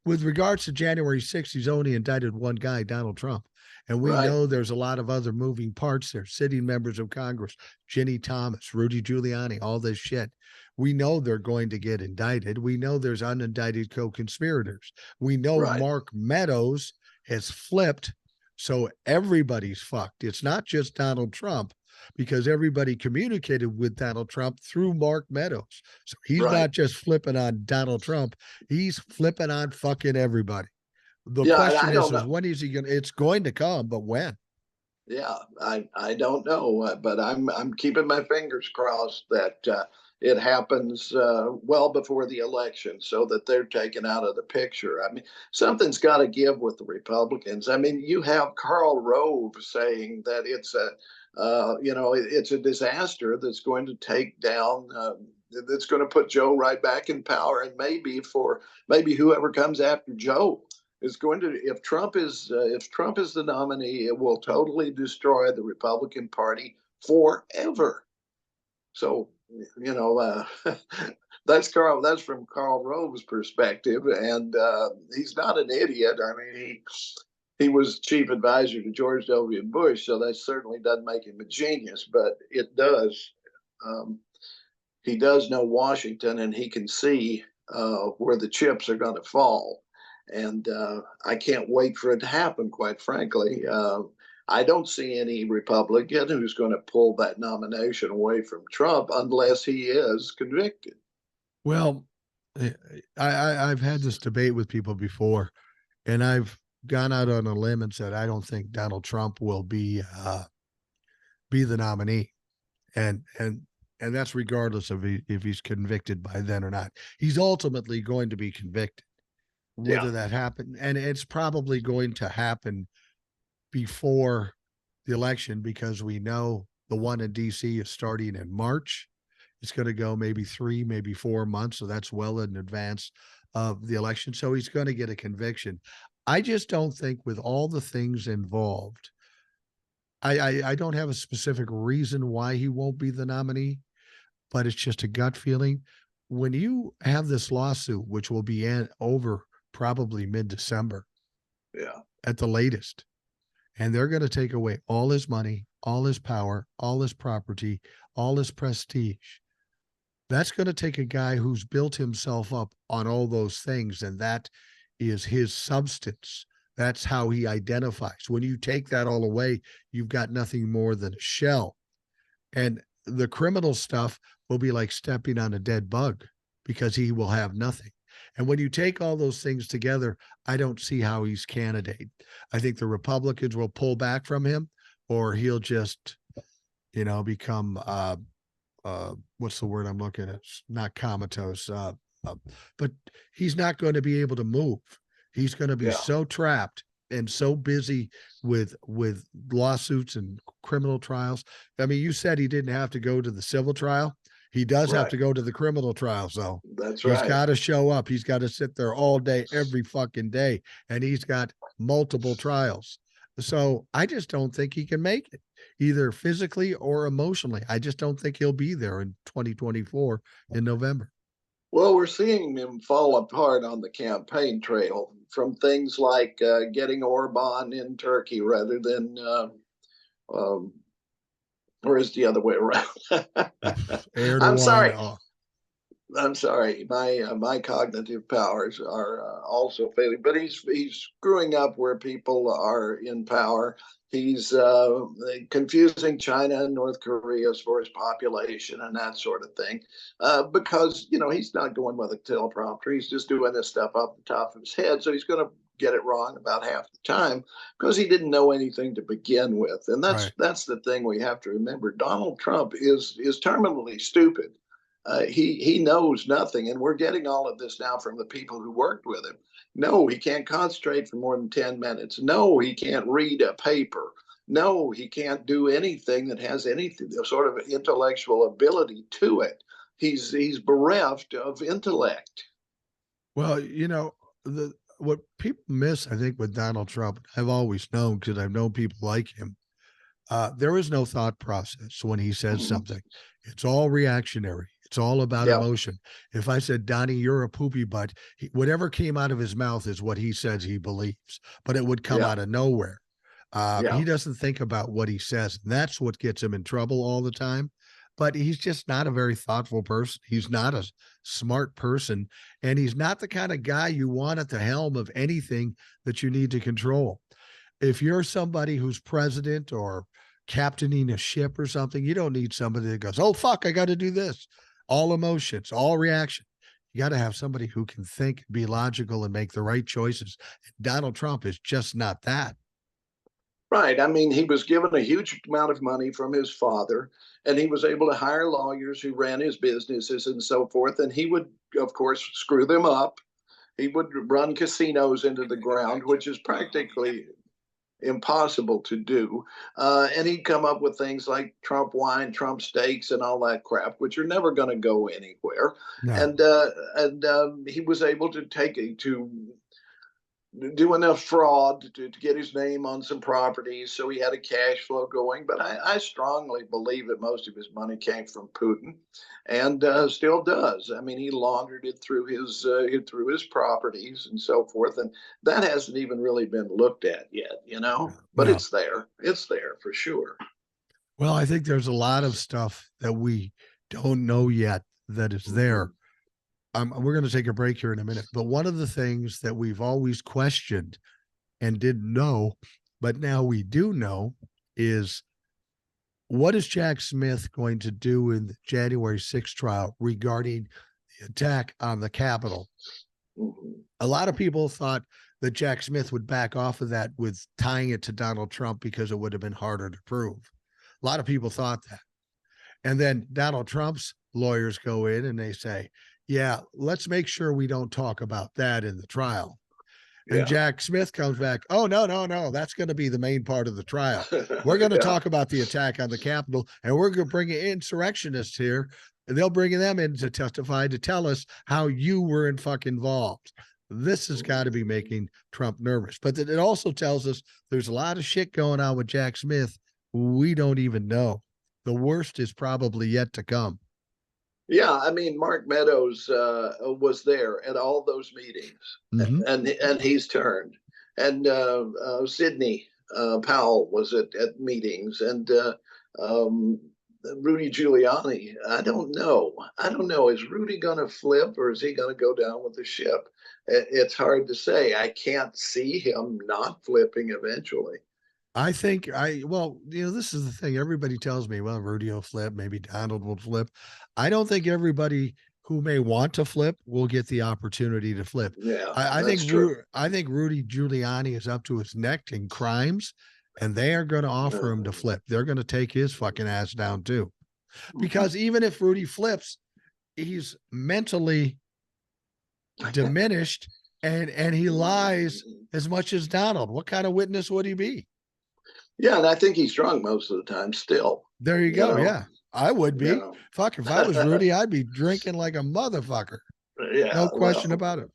with regards to January 6th, he's only indicted one guy, Donald Trump. And we
right,
know there's a lot of other moving parts there, sitting members of Congress, Ginny Thomas, Rudy Giuliani, all this shit. We know they're going to get indicted. We know there's unindicted co-conspirators. We know
right,
Mark Meadows has flipped. So everybody's fucked. It's not just Donald Trump because everybody communicated with Donald Trump through Mark Meadows. So he's
right.
not just flipping on Donald Trump, he's flipping on fucking everybody. The
Yeah, and
question
I don't
is
know.
when is he going to, it's going to come, but when?
Yeah, I don't know, but I'm keeping my fingers crossed that it happens well before the election, so that they're taken out of the picture. I mean, something's got to give with the Republicans. I mean, you have Karl Rove saying that it's a disaster that's going to take down. That's going to put Joe right back in power, and maybe whoever comes after Joe is going to, if Trump is the nominee, it will totally destroy the Republican Party forever. So that's from Karl Rove's perspective, and he's not an idiot. I mean, he was chief advisor to George W. Bush, so that certainly doesn't make him a genius, but it does. Um, he does know Washington, and he can see where the chips are going to fall. And I can't wait for it to happen, quite frankly. I don't see any Republican who's going to pull that nomination away from Trump unless he is convicted.
Well, I've had this debate with people before, and I've gone out on a limb and said I don't think Donald Trump will be the nominee, and that's regardless of if he's convicted by then or not. He's ultimately going to be convicted,
Yeah,
whether that happened, and it's probably going to happen before the election because we know the one in DC is starting in March. It's going to go maybe 3, maybe 4 months. So that's well in advance of the election. So he's going to get a conviction. I just don't think, with all the things involved, I don't have a specific reason why he won't be the nominee, but it's just a gut feeling. When you have this lawsuit, which will be over probably mid-December
yeah,
at the latest, and they're going to take away all his money, all his power, all his property, all his prestige. That's going to take a guy who's built himself up on all those things, and that is his substance. That's how he identifies. When you take that all away, you've got nothing more than a shell. And the criminal stuff will be like stepping on a dead bug because he will have nothing. And when you take all those things together, I don't see how he's candidate. I think the Republicans will pull back from him, or he'll just, become what's the word I'm looking at? It's not comatose, uh, but he's not going to be able to move. He's going to be
yeah,
so trapped and so busy with lawsuits and criminal trials. I mean, you said he didn't have to go to the civil trial. He does have
right.
to go to the criminal trial. So
That's
he's
right.
got to show up. He's got to sit there all day, every fucking day. And he's got multiple trials. So I just don't think he can make it, either physically or emotionally. I just don't think he'll be there in 2024 in November.
Well, we're seeing him fall apart on the campaign trail from things like getting Orban in Turkey rather than, um, or is the other way around? I'm
Erdogan.
sorry. I'm sorry, my cognitive powers are also failing. But he's screwing up where people are in power. He's confusing China and North Korea as far as population and that sort of thing, because he's not going with a teleprompter. He's just doing this stuff off the top of his head. So he's going to get it wrong about half the time because he didn't know anything to begin with. And
Right.
that's the thing we have to remember. Donald Trump is terminally stupid. He knows nothing, and we're getting all of this now from the people who worked with him. No, he can't concentrate for more than 10 minutes. No, he can't read a paper. No, he can't do anything that has anything sort of intellectual ability to it. He's bereft of intellect.
Well, what people miss, I think, with Donald Trump, I've always known because I've known people like him. There is no thought process when he says something. It's all reactionary. It's all about emotion. If I said, Donnie, you're a poopy butt, whatever came out of his mouth is what he says he believes, but it would come out of nowhere. He doesn't think about what he says. And that's what gets him in trouble all the time. But he's just not a very thoughtful person. He's not a smart person. And he's not the kind of guy you want at the helm of anything that you need to control. If you're somebody who's president or captaining a ship or something, you don't need somebody that goes, oh, fuck, I got to do this. All emotions, all reaction. You got to have somebody who can think, be logical, and make the right choices. Donald Trump is just not that.
Right. I mean, he was given a huge amount of money from his father, and he was able to hire lawyers who ran his businesses and so forth. And he would, of course, screw them up. He would run casinos into the ground, which is practically impossible to do. And he'd come up with things like Trump wine, Trump steaks, and all that crap, which are never going to go anywhere.
No.
And he was able to do enough fraud to get his name on some properties, so he had a cash flow going. But I strongly believe that most of his money came from Putin, and still does. I mean, he laundered it through his properties and so forth, and that hasn't even really been looked at yet, But
No.
it's there. It's there for sure.
Well, I think there's a lot of stuff that we don't know yet that is there. We're going to take a break here in a minute, but one of the things that we've always questioned and didn't know, but now we do know, is what is Jack Smith going to do in the January 6th trial regarding the attack on the Capitol? A lot of people thought that Jack Smith would back off of that with tying it to Donald Trump because it would have been harder to prove. A lot of people thought that. And then Donald Trump's lawyers go in and they say, yeah, let's make sure we don't talk about that in the trial. And Jack Smith comes back, oh, no. That's going to be the main part of the trial. We're going to talk about the attack on the Capitol, and we're going to bring insurrectionists here, and they'll bring them in to testify to tell us how you were in fuck involved. This has got to be making Trump nervous. But it also tells us there's a lot of shit going on with Jack Smith we don't even know. The worst is probably yet to come.
Yeah, I mean, Mark Meadows was there at all those meetings, and he's turned. And Sidney Powell was at meetings, and Rudy Giuliani. I don't know. Is Rudy going to flip, or is he going to go down with the ship? It's hard to say. I can't see him not flipping eventually.
I think this is the thing. Everybody tells me, well, Rudy will flip, maybe Donald will flip. I don't think everybody who may want to flip will get the opportunity to flip.
Yeah,
I think true. I think Rudy Giuliani is up to his neck in crimes, and they are going to offer him to flip. They're going to take his fucking ass down too. Because even if Rudy flips, he's mentally diminished and he lies as much as Donald. What kind of witness would he be?
Yeah, and I think he's drunk most of the time still.
There you go. Yeah, I would be. Fuck, if I was Rudy, I'd be drinking like a motherfucker.
Yeah,
no question about it.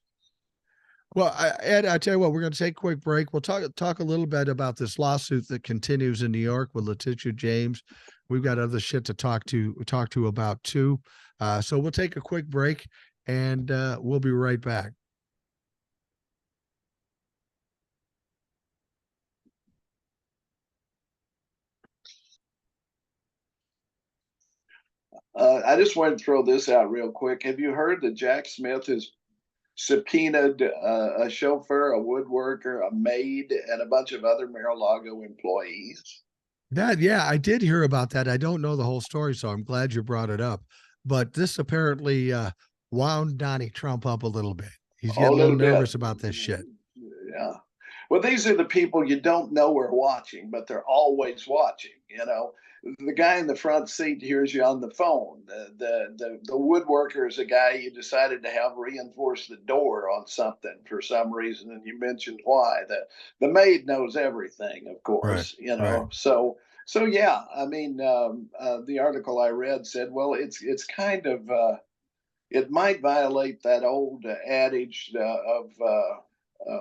Well, Ed, I tell you what, we're going to take a quick break. We'll talk a little bit about this lawsuit that continues in New York with Letitia James. We've got other shit to talk to about too. So we'll take a quick break, and we'll be right back.
I just want to throw this out real quick. Have you heard that Jack Smith has subpoenaed a chauffeur, a woodworker, a maid, and a bunch of other Mar-a-Lago employees?
Yeah, I did hear about that. I don't know the whole story, so I'm glad you brought it up. But this apparently wound Donnie Trump up a little bit. He's
Oh, a
getting a little
little bit.
nervous about this shit.
Yeah. Well, these are the people you don't know are watching, but they're always watching. You know, the guy in the front seat hears you on the phone. The woodworker is a guy you decided to have reinforce the door on something for some reason, and you mentioned why. The maid knows everything, of
Right,
course. You
right,
know, so yeah. I mean, the article I read said, well, it's kind of it might violate that old adage of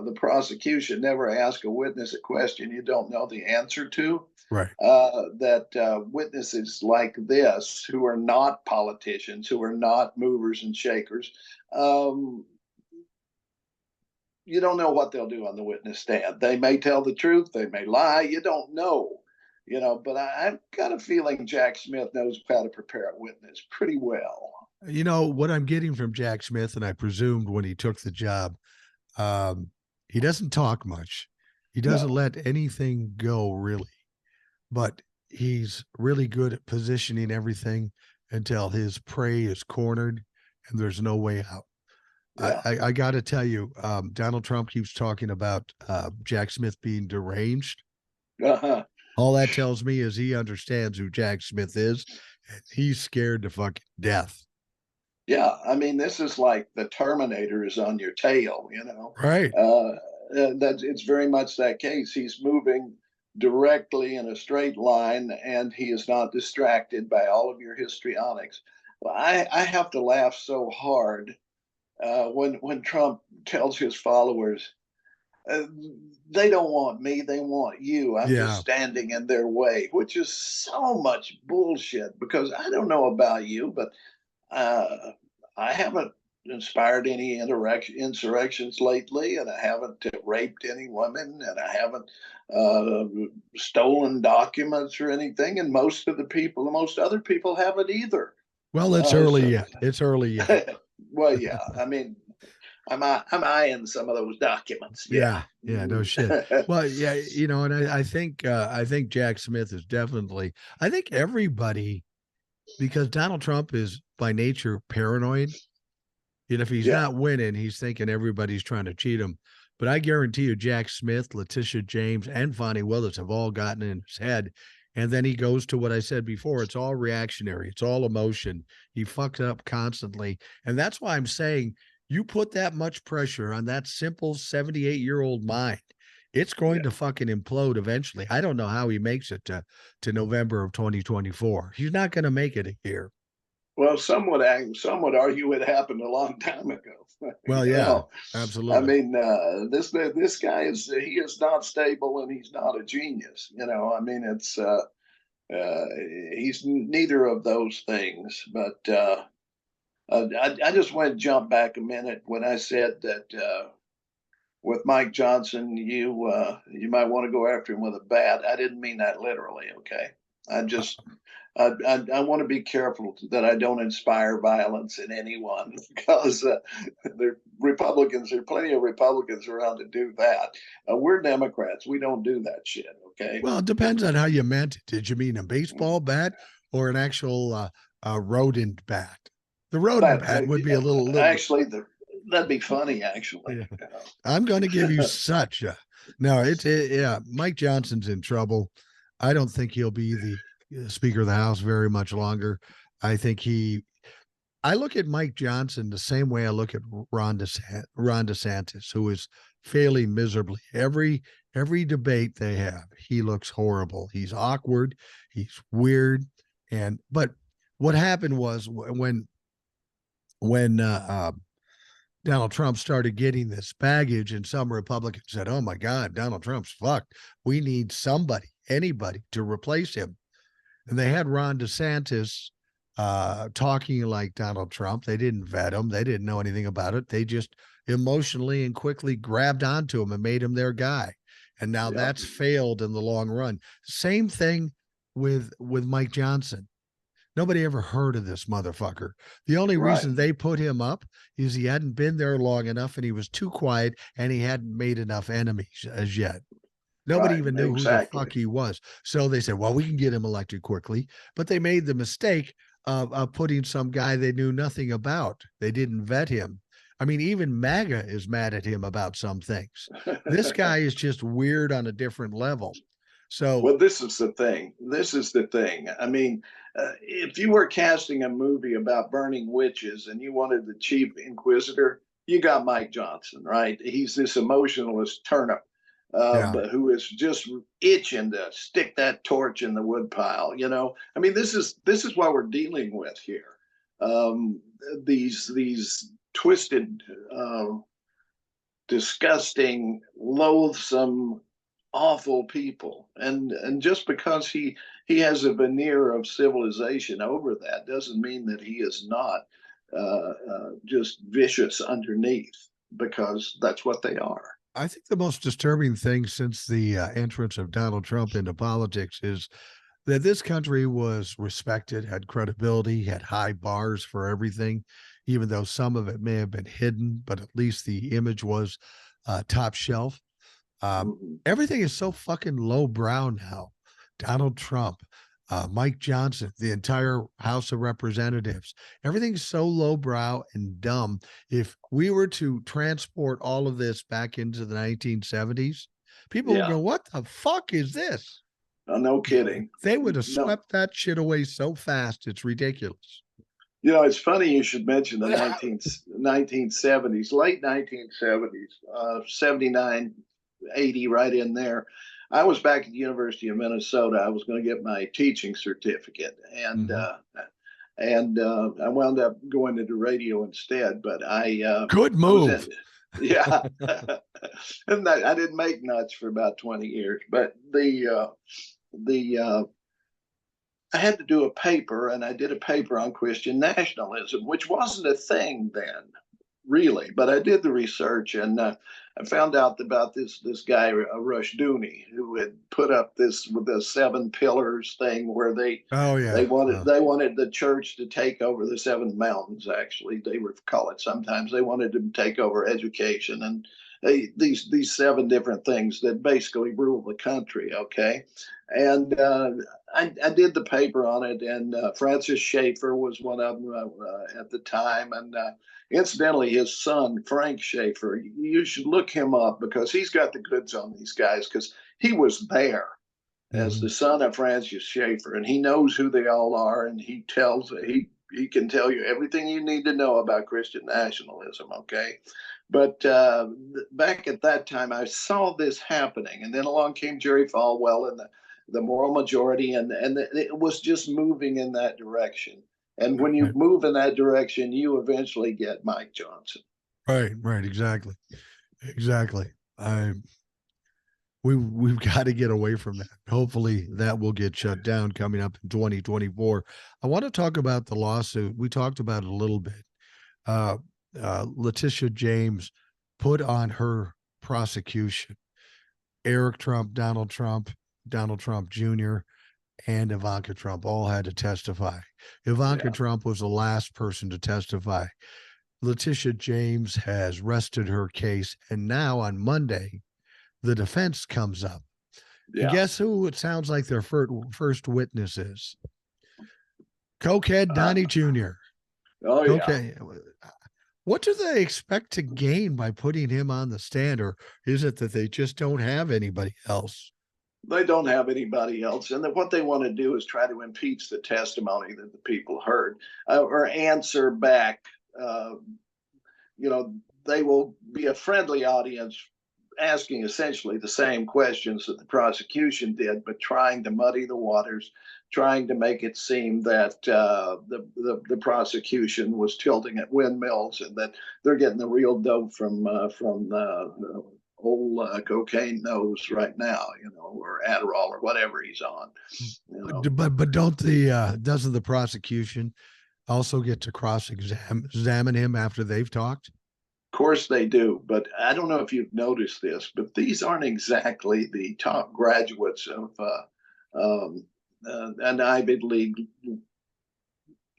the prosecution never ask a witness a question you don't know the answer to.
right.
That witnesses like this, who are not politicians, who are not movers and shakers, um, you don't know what they'll do on the witness stand. They may tell the truth, they may lie. You don't know, you know. But I've got a feeling Jack Smith knows how to prepare a witness pretty well.
You know what I'm getting from Jack Smith, and I presumed when he took the job, um, he doesn't talk much. He doesn't
No,
let anything go really, but he's really good at positioning everything until his prey is cornered and there's no way out.
yeah.
I got to tell you, Donald Trump keeps talking about Jack Smith being deranged.
Uh-huh.
All that tells me is he understands who Jack Smith is, and he's scared to fucking death.
Yeah, I mean, this is like the Terminator is on your tail, you know.
Right.
That it's very much that case. He's moving directly in a straight line, and he is not distracted by all of your histrionics. Well, I have to laugh so hard when Trump tells his followers, uh, they don't want me, they want you. I'm just
Yeah.
standing in their way, which is so much bullshit because I don't know about you, but uh, I haven't inspired any insurrections lately, and I haven't raped any women, and I haven't stolen documents or anything. And most other people haven't either.
Well, it's
Uh,
early
so,
yet. It's early yet.
well, yeah. I mean, I'm eyeing some of those documents. Yeah.
Yeah. Yeah. No shit. Well, yeah. You know, and I think Jack Smith is definitely. I think everybody, because Donald Trump is by nature paranoid. And if he's
Yeah.
not winning, he's thinking everybody's trying to cheat him. But I guarantee you, Jack Smith, Letitia James, and Fonnie Willis have all gotten in his head. And then he goes to what I said before. It's all reactionary. It's all emotion. He fucks up constantly. And that's why I'm saying you put that much pressure on that simple 78-year-old mind, it's going
Yeah.
to fucking implode eventually. I don't know how he makes it to November of 2024. He's not going to make it here.
Well, some would argue it happened a long time ago.
Well,
You
yeah,
know, I
absolutely.
mean, this guy he is not stable and he's not a genius. You know, I mean, it's he's neither of those things. But I just want to jump back a minute when I said that with Mike Johnson, you might want to go after him with a bat. I didn't mean that literally. Okay, I just I want to be careful that I don't inspire violence in anyone because there Republicans, there are plenty of Republicans around to do that. We're Democrats. We don't do that shit. Okay.
Well, it depends on how you meant it. Did you mean a baseball bat or an actual rodent bat? The rodent
That
bat would be a little.
actually that'd be funny. Actually,
Yeah.
you know.
I'm going to give you such a. No, yeah. Mike Johnson's in trouble. I don't think he'll be the Speaker of the House very much longer. I think he. I look at Mike Johnson the same way I look at Ron DeSantis, who is failing miserably every debate they have. He looks horrible. He's awkward. He's weird. And but what happened was when Donald Trump started getting this baggage, and some Republicans said, "Oh my God, Donald Trump's fucked. We need somebody, anybody, to replace him." And they had Ron DeSantis talking like Donald Trump. They didn't vet him. They didn't know anything about it. They just emotionally and quickly grabbed onto him and made him their guy. And now
Yep.
that's failed in the long run. Same thing with Mike Johnson. Nobody ever heard of this motherfucker. The only
Right.
reason they put him up is he hadn't been there long enough and he was too quiet and he hadn't made enough enemies as yet. Nobody
Right.
even knew who the
Exactly.
fuck he was. So they said, well, we can get him elected quickly. But they made the mistake of putting some guy they knew nothing about. They didn't vet him. I mean, even MAGA is mad at him about some things. This guy is just weird on a different level. So,
Well, this is the thing. This is the thing. I mean, if you were casting a movie about burning witches and you wanted the chief inquisitor, you got Mike Johnson, right? He's this emotionalist turnip,
yeah,
but who is just itching to stick that torch in the woodpile. You know, I mean, this is what we're dealing with here. Um, these twisted, disgusting, loathsome, awful people, and just because he has a veneer of civilization over that doesn't mean that he is not just vicious underneath, because that's what they are.
I think the most disturbing thing since the entrance of Donald Trump into politics is that this country was respected, had credibility, had high bars for everything, even though some of it may have been hidden, but at least the image was top shelf.
Mhm.
Everything is so fucking lowbrow now. Donald Trump, Mike Johnson, the entire House of Representatives, everything's so lowbrow and dumb. If we were to transport all of this back into the 1970s, people would
Yeah.
go, what the fuck is this?
No kidding.
They would have
No.
swept that shit away so fast. It's ridiculous.
You know, it's funny you should mention the 1970s, late 1970s, 79, 80, right in there. I was back at the University of Minnesota. I was going to get my teaching certificate,
Mhm.
and I wound up going into radio instead. But
Good
I was in,
move.
yeah, and I didn't make nuts for about 20 years. But the I had to do a paper, and I did a paper on Christian nationalism, which wasn't a thing then, really. But I did the research, and I found out about this guy Rushdoony, who had put up this with the seven pillars thing, where
Oh
they
yeah.
wanted they wanted the church to take over the seven mountains. Actually, they would call it sometimes. They wanted to take over education and these seven different things that basically rule the country. Okay, and I did the paper on it, and Francis Schaeffer was one of them at the time, and incidentally, his son Frank Schaeffer. You should look him up because he's got the goods on these guys, because he was there as the
Mhm.
son of Francis Schaeffer, and he knows who they all are, and he can tell you everything you need to know about Christian nationalism. Okay, but back at that time, I saw this happening, and then along came Jerry Falwell and the moral majority, and it was just moving in that direction. And when you
Right,
move in that direction, you eventually get Mike Johnson.
right, exactly. Exactly. I we've got to get away from that. Hopefully that will get shut down coming up in 2024. I want to talk about the lawsuit. We talked about it a little bit. Uh, Letitia James put on her prosecution Eric Trump, Donald Trump Jr., and Ivanka Trump all had to testify. Ivanka
Yeah,
Trump was the last person to testify. Letitia James has rested her case, and now on Monday, the defense comes up. And
yeah.
guess who it sounds like their first witness is? Cokehead
Uh,
Donnie Jr.
oh yeah.
Okay. What do they expect to gain by putting him on the stand? Or is it that they just don't have anybody else?
They don't have anybody else, and what they want to do is try to impeach the testimony that the people heard, or answer back. Uh, you know, they will be a friendly audience, asking essentially the same questions that the prosecution did, but trying to muddy the waters, trying to make it seem that the prosecution was tilting at windmills, and that they're getting the real dope from old cocaine nose right now, or Adderall or whatever he's on.
But don't doesn't the prosecution also get to examine him after they've talked?
Of course they do, but I don't know if you've noticed this, but these aren't exactly the top graduates of an Ivy League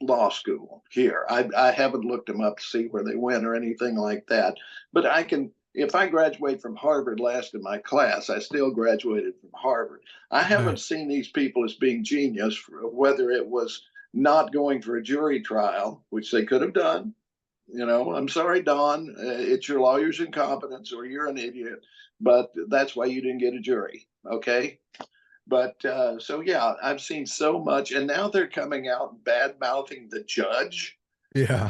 law school here. I haven't looked them up to see where they went or anything like that, but I can. If I graduate from Harvard last in my class, I still graduated from Harvard. I haven't seen these people as being genius, whether it was not going for a jury trial, which they could have done. I'm sorry, Don, it's your lawyer's incompetence or you're an idiot, but that's why you didn't get a jury. Okay. But so, yeah, I've seen so much. And now they're coming out bad mouthing the judge.
Yeah.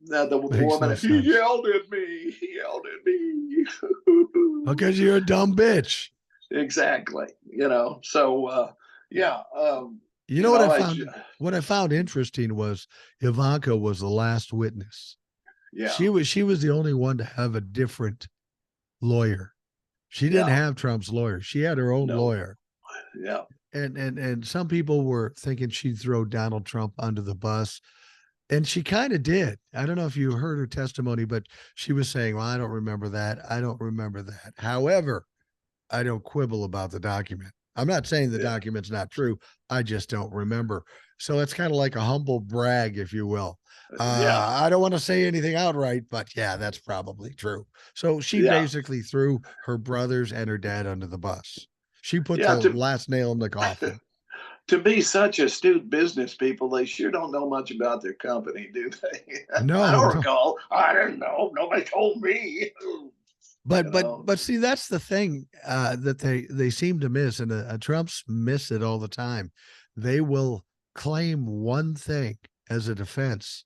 The
Makes
woman,
no
he
sense.
yelled at me. He yelled at me.
Because you're a dumb bitch.
Exactly. So, yeah.
You know what I found? What I found interesting was Ivanka was the last witness.
Yeah.
She was the only one to have a different lawyer. She didn't have Trump's lawyer. She had her own lawyer.
Yeah.
And some people were thinking she'd throw Donald Trump under the bus. And she kind of did. I don't know if you heard her testimony, but she was saying, well, I don't remember that. I don't remember that. However, I don't quibble about the document. I'm not saying the document's not true. I just don't remember. So it's kind of like a humble brag, if you will. I don't want to say anything outright, but yeah, that's probably true. So she basically threw her brothers and her dad under the bus. She put the last nail in the coffin.
To be such astute business people, they sure don't know much about their company, do they?
No,
I don't recall. I didn't know. Nobody told me.
But see, that's the thing that they seem to miss, and Trump's miss it all the time. They will claim one thing as a defense,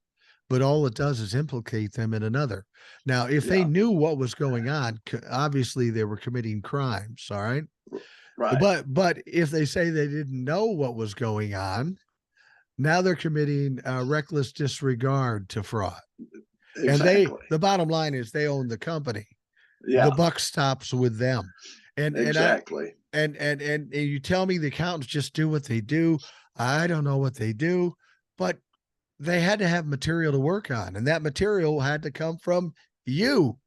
but all it does is implicate them in another. Now, if they knew what was going on, obviously they were committing crimes. All right.
Right.
But if they say they didn't know what was going on, now they're committing reckless disregard to fraud.
Exactly.
And the bottom line is they own the company.
Yeah.
The buck stops with them. And
exactly.
And you tell me the accountants just do what they do. I don't know what they do, but they had to have material to work on, and that material had to come from you.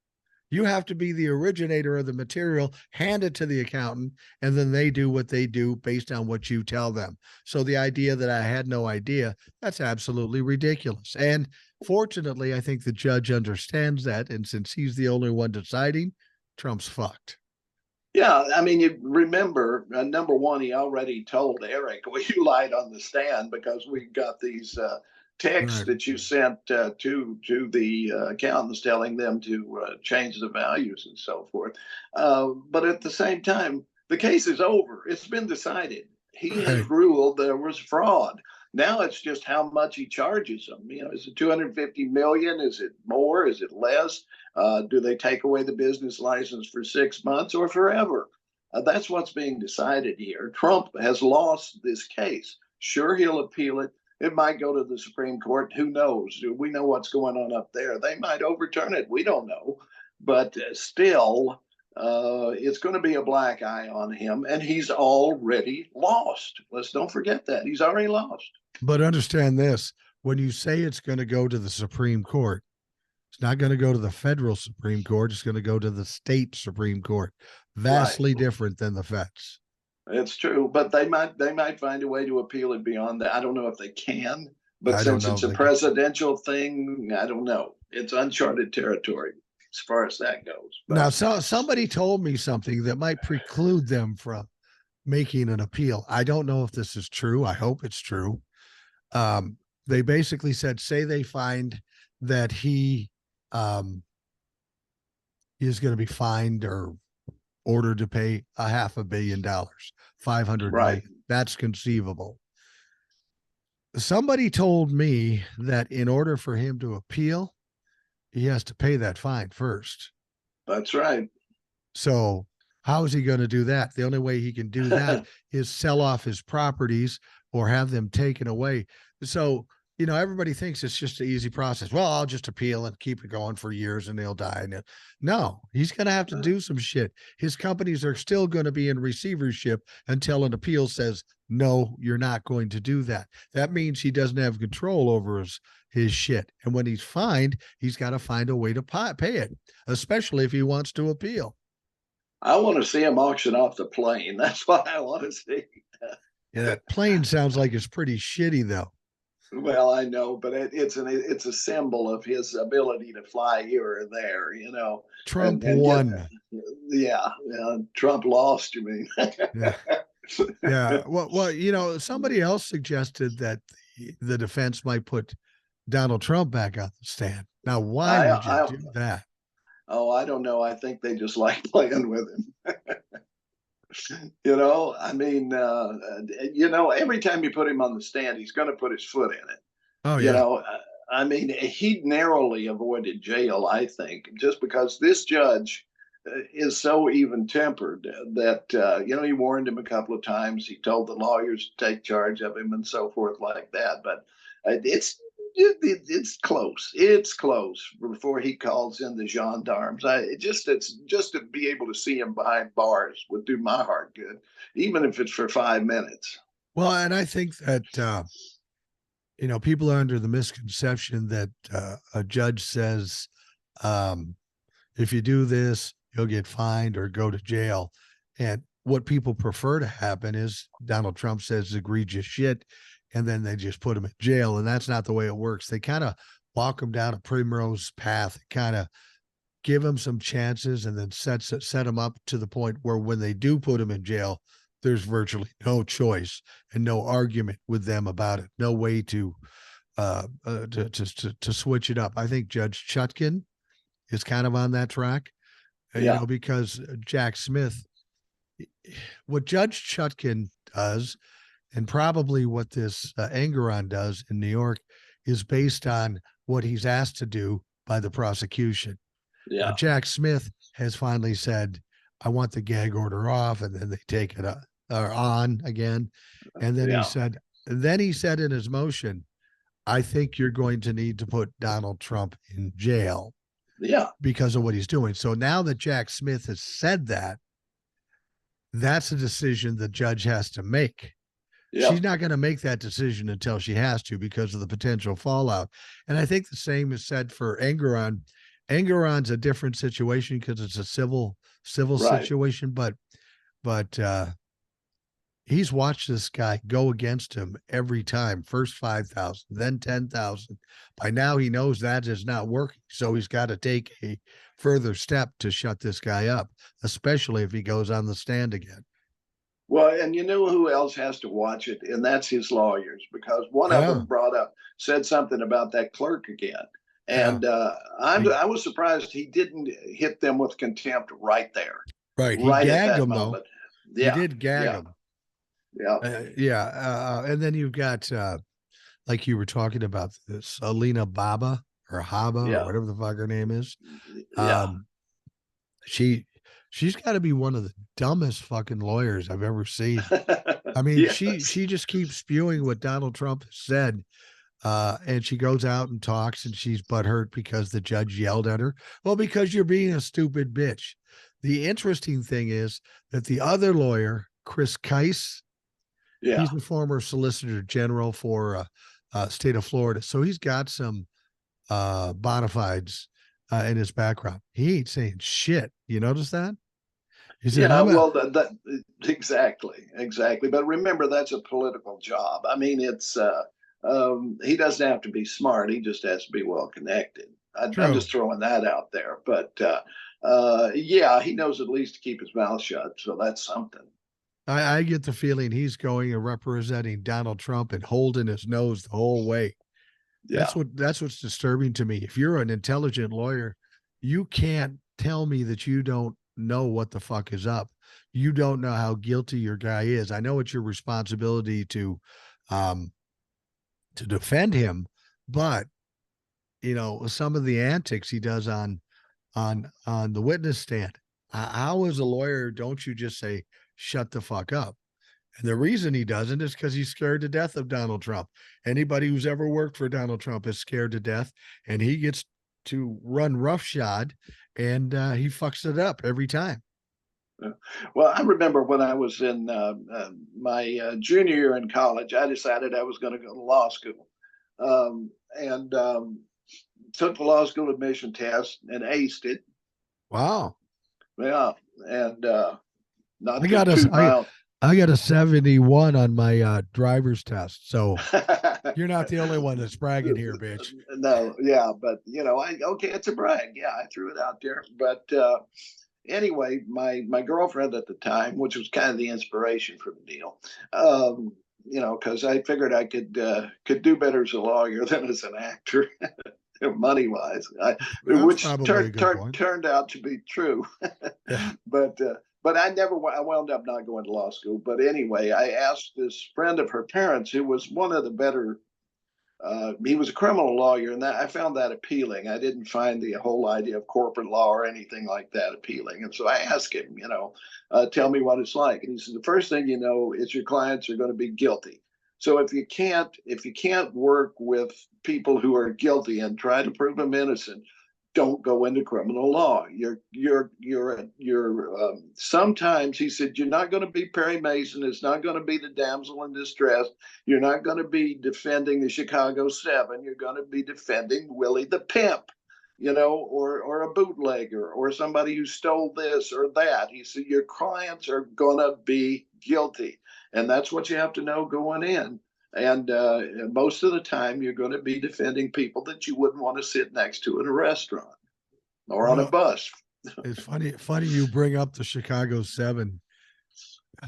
You have to be the originator of the material, hand it to the accountant, and then they do what they do based on what you tell them. So the idea that I had no idea, that's absolutely ridiculous. And fortunately, I think the judge understands that. And since he's the only one deciding, Trump's fucked.
Yeah, I mean, you remember, number one, he already told Eric, well, you lied on the stand because we got these texts that you sent to the accountants telling them to change the values and so forth. But at the same time, the case is over. It's been decided. He has ruled there was fraud. Now it's just how much he charges them. Is it 250 million? Is it more? Is it less? Do they take away the business license for 6 months or forever? That's what's being decided here. Trump has lost this case. Sure, he'll appeal it. It might go to the Supreme Court. Who knows? We know what's going on up there. They might overturn it. We don't know. But still, it's going to be a black eye on him, and he's already lost. Let's don't forget that. He's already lost.
But understand this, when you say it's going to go to the Supreme Court, it's not going to go to the federal Supreme Court. It's going to go to the state Supreme Court. Vastly different than the feds.
It's true, but they might find a way to appeal it beyond that. I don't know if they can, but since it's a presidential thing, I don't know. It's uncharted territory as far as that goes.
But now, somebody told me something that might preclude them from making an appeal. I don't know if this is true. I hope it's true. They basically said, say they find that he is going to be fined or ordered to pay $500 million, 500 million. That's conceivable. Somebody told me that in order for him to appeal, he has to pay that fine first.
That's right.
So how is he going to do that? The only way he can do that is sell off his properties or have them taken away. So everybody thinks it's just an easy process. Well, I'll just appeal and keep it going for years and they'll die. No, he's going to have to do some shit. His companies are still going to be in receivership until an appeal says, no, you're not going to do that. That means he doesn't have control over his shit. And when he's fined, he's got to find a way to pay it, especially if he wants to appeal.
I want to see him auction off the plane. That's what I want to see.
Yeah, that plane sounds like it's pretty shitty, though.
Well, I know, but it's a symbol of his ability to fly here or there,
Trump
and get
won.
yeah, Trump lost. You mean?
Yeah. Yeah. Well, somebody else suggested that the defense might put Donald Trump back on the stand. Now, why would you
I
do that?
oh, I don't know. I think they just like playing with him. I mean, every time you put him on the stand, he's going to put his foot in it.
Oh,
You
yeah.
know, I mean, he narrowly avoided jail, I think, just because this judge is so even tempered that, he warned him a couple of times. He told the lawyers to take charge of him and so forth like that. But it's close. It's close before he calls in the gendarmes. It's just to be able to see him behind bars would do my heart good, even if it's for 5 minutes.
Well, and I think that, people are under the misconception that a judge says, um, if you do this, you'll get fined or go to jail. And what people prefer to happen is Donald Trump says egregious shit, and then they just put him in jail. And that's not the way it works. They kind of walk him down a primrose path, kind of give him some chances, and then set him up to the point where when they do put him in jail, there's virtually no choice and no argument with them about it. No way to switch it up. I think Judge Chutkin is kind of on that track,
Yeah.
because Jack Smith, what Judge Chutkin does, and probably what this Engeron does in New York, is based on what he's asked to do by the prosecution.
Yeah.
Jack Smith has finally said, I want the gag order off, and then they take it on again. And then
Yeah.
he said in his motion, I think you're going to need to put Donald Trump in jail.
Yeah.
Because of what he's doing. So now that Jack Smith has said that, that's a decision the judge has to make.
Yeah.
She's not going to make that decision until she has to because of the potential fallout. And I think the same is said for Engeron. Engeron's a different situation because it's a civil
Right.
situation, but he's watched this guy go against him every time. First 5,000, then 10,000. By now, he knows that is not working. So he's got to take a further step to shut this guy up, especially if he goes on the stand again.
Well, and you know who else has to watch it? And that's his lawyers, because one of them said something about that clerk again. And I was surprised he didn't hit them with contempt right there.
Right. He
Right at
gagged
that
him,
moment.
Though.
Yeah.
He did gag him.
Yeah.
And then you've got, like you were talking about, this Alina Baba or Haba or whatever the fuck her name is.
Yeah.
She's got to be one of the dumbest fucking lawyers I've ever seen. I mean,
Yes.
she just keeps spewing what Donald Trump has said. And she goes out and talks, and she's butthurt because the judge yelled at her. Well, because you're being a stupid bitch. The interesting thing is that the other lawyer, Chris Keiss, he's the former Solicitor General for state of Florida. So he's got some bona fides in his background. He ain't saying shit. You notice that? He said,
exactly. But remember, that's a political job. I mean, it's he doesn't have to be smart. He just has to be well connected. I'm just throwing that out there. But he knows at least to keep his mouth shut. So that's something.
I get the feeling he's going and representing Donald Trump and holding his nose the whole way.
Yeah.
That's what's disturbing to me. If you're an intelligent lawyer, you can't tell me that you don't know what the fuck is up. You don't know how guilty your guy is. I know it's your responsibility to defend him, but some of the antics he does on the witness stand. How as a lawyer don't you just say shut the fuck up? And the reason he doesn't is because he's scared to death of Donald Trump. Anybody who's ever worked for Donald Trump is scared to death, and he gets to run roughshod, and he fucks it up every time.
Well, I remember when I was in my junior year in college, I decided I was going to go to law school, and took the law school admission test and aced it.
Wow.
Yeah, and not
I
to
got
toot my
a
own.
I got a 71 on my driver's test. So you're not the only one that's bragging here, bitch.
No, yeah, but okay, it's a brag. Yeah, I threw it out there, but anyway, my girlfriend at the time, which was kind of the inspiration for the deal, because I figured I could do better as a lawyer than as an actor, money wise,
That's
which
probably a good point.
turned out to be true.
Yeah.
But I wound up not going to law school. But anyway, I asked this friend of her parents, who was one of the better. He was a criminal lawyer, and I found that appealing. I didn't find the whole idea of corporate law or anything like that appealing. And so I asked him, tell me what it's like. And he said, the first thing you know is your clients are going to be guilty. So if you can't work with people who are guilty and try to prove them innocent, don't go into criminal law. Sometimes, he said, you're not going to be Perry Mason. It's not going to be the damsel in distress. You're not going to be defending the Chicago Seven. You're going to be defending Willie the Pimp, or a bootlegger or somebody who stole this or that. He said, your clients are going to be guilty. And that's what you have to know going in. And most of the time, you're going to be defending people that you wouldn't want to sit next to in a restaurant or on a bus.
It's funny you bring up the Chicago Seven.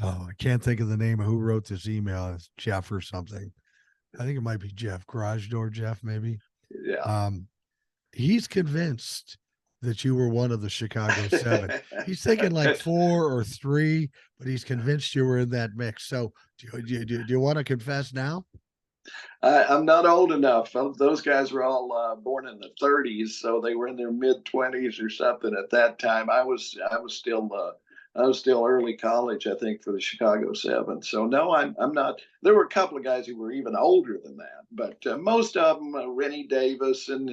Oh, I can't think of the name of who wrote this email. It's Jeff or something. I think it might be Jeff, Garage Door Jeff, maybe.
Yeah.
He's convinced that you were one of the Chicago Seven. He's thinking like 4 or 3, but he's convinced you were in that mix. So do you want to confess now?
I'm not old enough. Those guys were all born in the 30s, so they were in their mid 20s or something at that time. I was still early college, I think, for the Chicago Seven. So no, I'm not. There were a couple of guys who were even older than that, but most of them, Rennie Davis and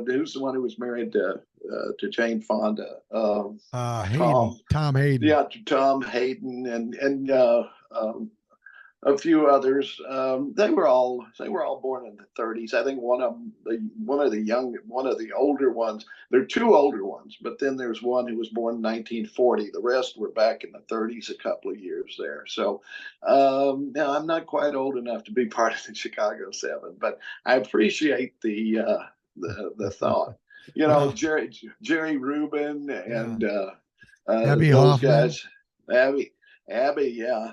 who's the one who was married to Jane Fonda?
Hayden, Tom Hayden.
Yeah, Tom Hayden and a few others. They were all born in the 30s. I think one of the older ones. There are 2 older ones, but then there's one who was born in 1940. The rest were back in the 30s, a couple of years there. So now I'm not quite old enough to be part of the Chicago Seven, but I appreciate the thought.
Well,
Jerry Rubin and
Abby
those
Hoffman.
guys. Abby, yeah.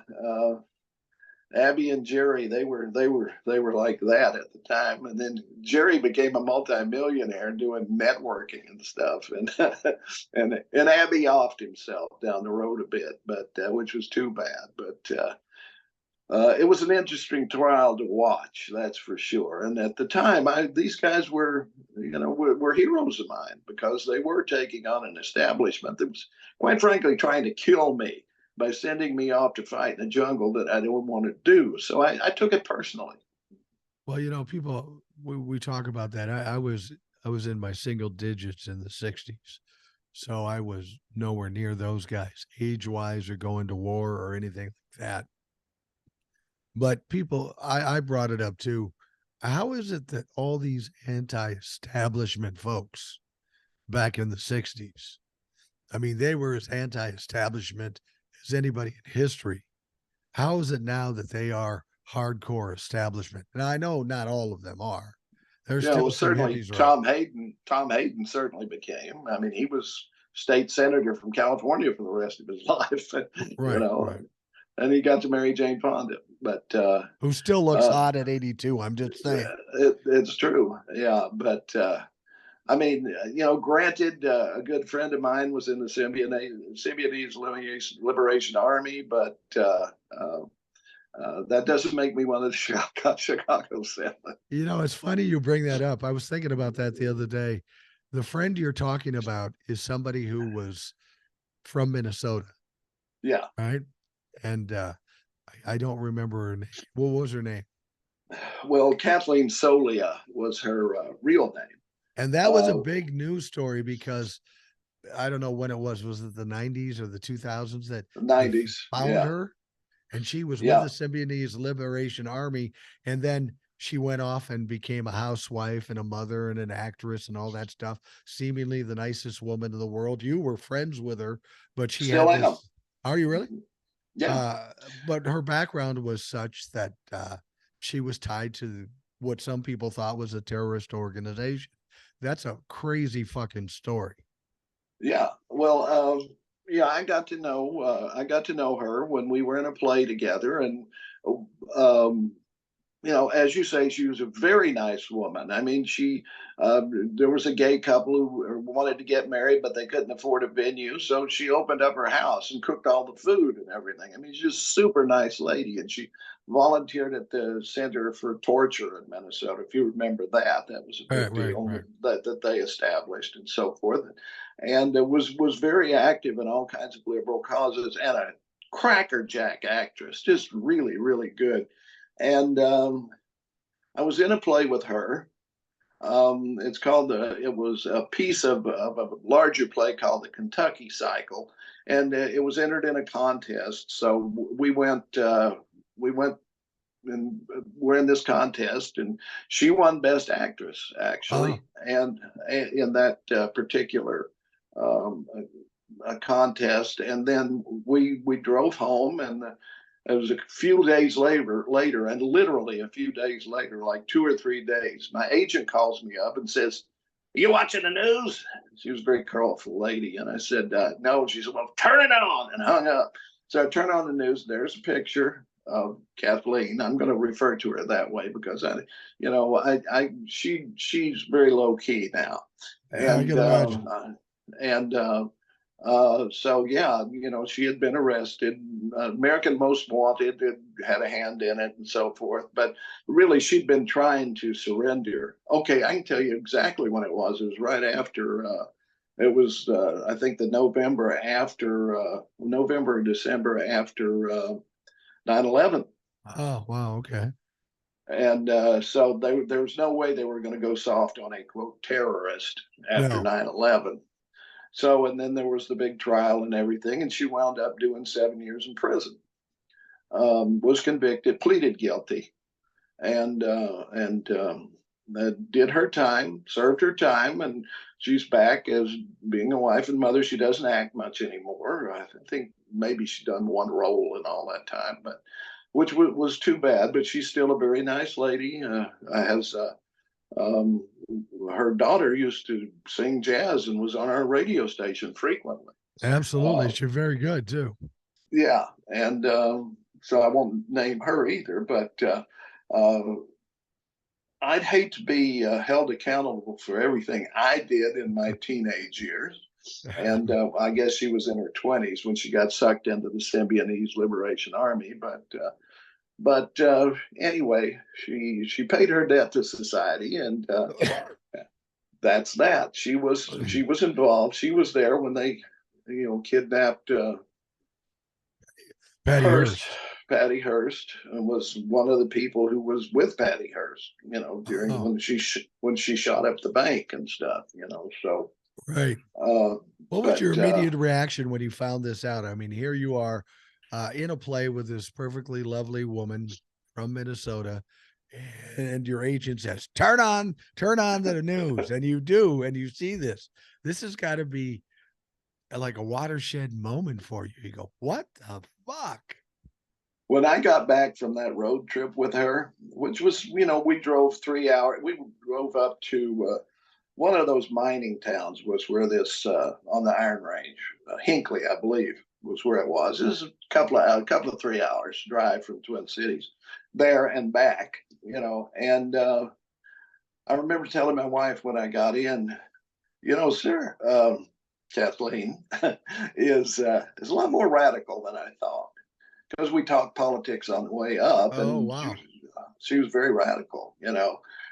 Abby and Jerry, they were like that at the time, and then Jerry became a multimillionaire doing networking and stuff, and and Abby offed himself down the road a bit, but which was too bad. But it was an interesting trial to watch, that's for sure. And at the time, these guys were were heroes of mine because they were taking on an establishment that was, quite frankly, trying to kill me by sending me off to fight in a jungle that I didn't want to do. So I took it personally.
Well, people, we talk about that. I was in my single digits in the 60s. So I was nowhere near those guys, age wise or going to war or anything like that. But people, I brought it up too. How is it that all these anti establishment folks back in the 60s, I mean, they were as anti establishment as anybody in history. How is it now that they are hardcore establishment? And I know not all of them are. There's still
Well,
some
certainly
hippies around.
Tom Hayden certainly became. I mean, he was state senator from California for the rest of his life.
Right, right.
And he got to marry Jane Fonda, but
who still looks hot at 82. I'm just saying.
It's true. Yeah, but I mean, granted, a good friend of mine was in the Symbionese Liberation Army, but that doesn't make me one of the Chicago Seven.
It's funny you bring that up. I was thinking about that the other day. The friend you're talking about is somebody who was from Minnesota.
Yeah.
Right. And I don't remember her name. What was her name?
Well, Kathleen Solia was her real name.
And that was a
Uh,
big news story because I don't know when it was. Was it the 90s or the 2000s that they
90s.
found
Yeah.
her? And she was with
Yeah.
the Symbionese Liberation Army. And then she went off and became a housewife and a mother and an actress and all that stuff. Seemingly the nicest woman in the world. You were friends with her, but she
Still
had
am.
this. Are you really?
Yeah.
But her background was such that she was tied to what some people thought was a terrorist organization. That's a crazy fucking story.
Yeah. Well, yeah, I got to know her when we were in a play together, and um, as you say, she was a very nice woman. I mean, uh, there was a gay couple who wanted to get married, but they couldn't afford a venue. So she opened up her house and cooked all the food and everything. I mean, she's just a super nice lady. And she volunteered at the Center for Torture in Minnesota. If you remember that, that was a
Right,
big
right,
deal
right.
that they established and so forth. And was very active in all kinds of liberal causes and a crackerjack actress, just really, really good. And I was in a play with her. It's called it was a piece of a larger play called the Kentucky Cycle, and it was entered in a contest. So we went and we're in this contest, and she won Best Actress
Oh,
actually, and in that particular um, a contest, and then we drove home, and it was a few days later, and literally a few days later, like 2 or 3 days, my agent calls me up and says, "Are you watching the news?" She was a very colorful lady, and I said, "No." She said, "Well, turn it on," and hung up. So I turned on the news. There's a picture of Kathleen. I'm going to refer to her that way because she's very low key now,
yeah, I
and
can imagine.
and so yeah, she had been arrested. American Most Wanted had a hand in it and so forth. But really, she'd been trying to surrender. Okay, I can tell you exactly when it was. It was right after. It was I think the November or December after 9/11.
Oh, wow. Okay.
And so there was no way they were going to go soft on a quote terrorist after
No,
9/11. So, and then there was the big trial and everything, and she wound up doing 7 years in prison. Was convicted, pleaded guilty, and did her time, served her time, and she's back as being a wife and mother. She doesn't act much anymore. I think maybe she's done one role in all that time, but which was too bad. But she's still a very nice lady. Has um, her daughter used to sing jazz and was on our radio station frequently.
absolutely.
Uh,
She's very good too.
yeah, and so I won't name her either, but uh, I'd hate to be held accountable for everything I did in my teenage years. And I guess she was in her 20s when she got sucked into the Symbionese Liberation Army. But anyway, she paid her debt to society, and that's that. She was involved. She was there when they, kidnapped
Patty
Hearst.
Hearst.
Patty Hearst was one of the people who was with Patty Hearst, during
Oh,
when she shot up the bank and stuff, So,
right.
uh,
What was your
but
immediate reaction when you found this out? I mean, here you are in a play with this perfectly lovely woman from Minnesota, and your agent says, turn on the news. And you do, and you see this. This has got to be like a watershed moment for you. You go, what the fuck?
when I got back from that road trip with her, which was, we drove 3 hours, we drove up to one of those mining towns was where this on the Iron Range, Hinkley, I believe, was where it was. This is a couple of 3 hours drive from Twin Cities, there and back, And I remember telling my wife when I got in, sir, Kathleen is a lot more radical than I thought because we talked politics on the way up,
Oh,
and
wow.
she was very radical,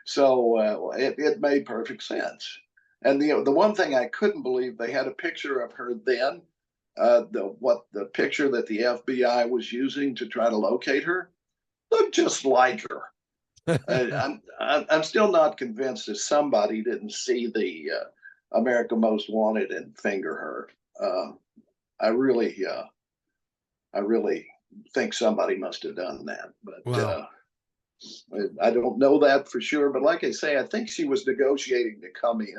So it made perfect sense. And the one thing I couldn't believe, they had a picture of her then The picture that the FBI was using to try to locate her looked just like her. I'm still not convinced that somebody didn't see the America Most Wanted and finger her. I really, I really think somebody must have done that, but
Wow.
I don't know that for sure. But like I say, I think she was negotiating to come in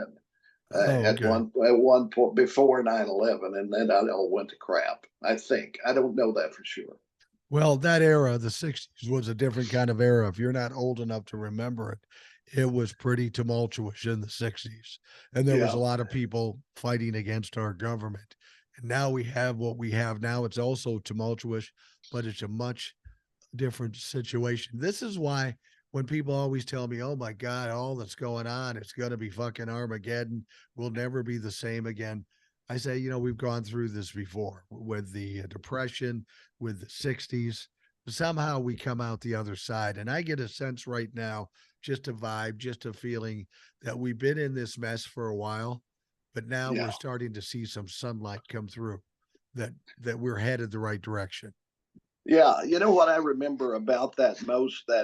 Oh, okay.
at one point before 9/11, and then it all went to crap. I think I don't know that for sure.
Well, that era, the 60s, was a different kind of era. If you're not old enough to remember it, it was pretty tumultuous in the 60s. And there was a
Yeah,
lot of people fighting against our government. And now we have what we have now. It's also tumultuous, but it's a much different situation. This is why when people always tell me, oh my God, all that's going on, it's going to be fucking Armageddon. We'll never be the same again. I say, we've gone through this before with the Depression, with the 60s. Somehow we come out the other side. And I get a sense right now, just a vibe, just a feeling that we've been in this mess for a while, but now
yeah.
we're starting to see some sunlight come through that we're headed the right direction.
Yeah, you know what I remember about that